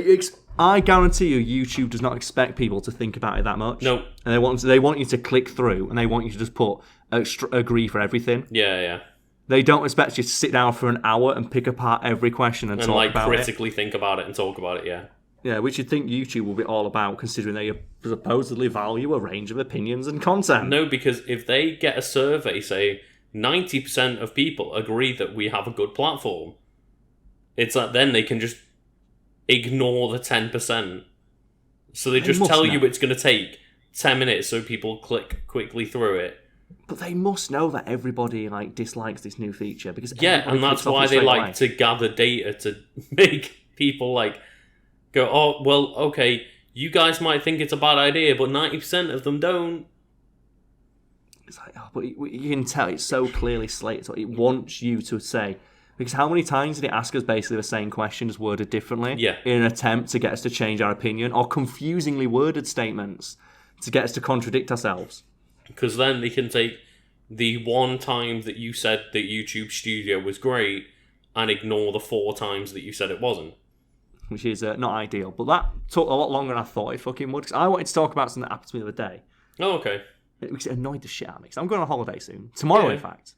[SPEAKER 2] I guarantee you YouTube does not expect people to think about it that much.
[SPEAKER 1] No.
[SPEAKER 2] And they want you to click through, and they want you to just put agree for everything.
[SPEAKER 1] Yeah.
[SPEAKER 2] They don't expect you to sit down for an hour and pick apart every question and talk about it.
[SPEAKER 1] And critically think about it and talk about it, yeah.
[SPEAKER 2] Yeah, which you'd think YouTube will be all about, considering they supposedly value a range of opinions and content.
[SPEAKER 1] No, because if they get a survey, say 90% of people agree that we have a good platform, it's like then they can just ignore the 10%. So they just tell you it's going to take 10 minutes so people click quickly through it.
[SPEAKER 2] But they must know that everybody dislikes this new feature, because
[SPEAKER 1] and that's why they like to gather data to make people go, oh, well, okay, you guys might think it's a bad idea, but 90% of them don't.
[SPEAKER 2] It's like, but you can tell it's so clearly slated. So it wants you to say, because how many times did it ask us basically the same questions worded differently?
[SPEAKER 1] Yeah.
[SPEAKER 2] In an attempt to get us to change our opinion, or confusingly worded statements to get us to contradict ourselves.
[SPEAKER 1] Because then they can take the one time that you said that YouTube Studio was great and ignore the 4 times that you said it wasn't.
[SPEAKER 2] Which is not ideal. But that took a lot longer than I thought it fucking would. 'Cause I wanted to talk about something that happened to me the other day.
[SPEAKER 1] Oh, okay.
[SPEAKER 2] It annoyed the shit out of me. 'Cause I'm going on holiday soon. Tomorrow, in fact.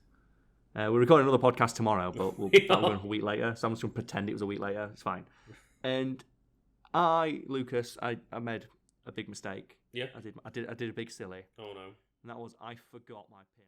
[SPEAKER 2] We're recording another podcast tomorrow, but we'll be going a week later. So I'm just going to pretend it was a week later. It's fine. And Lucas, I made a big mistake.
[SPEAKER 1] Yeah.
[SPEAKER 2] I did a big silly.
[SPEAKER 1] Oh, no.
[SPEAKER 2] And that was I forgot my pin.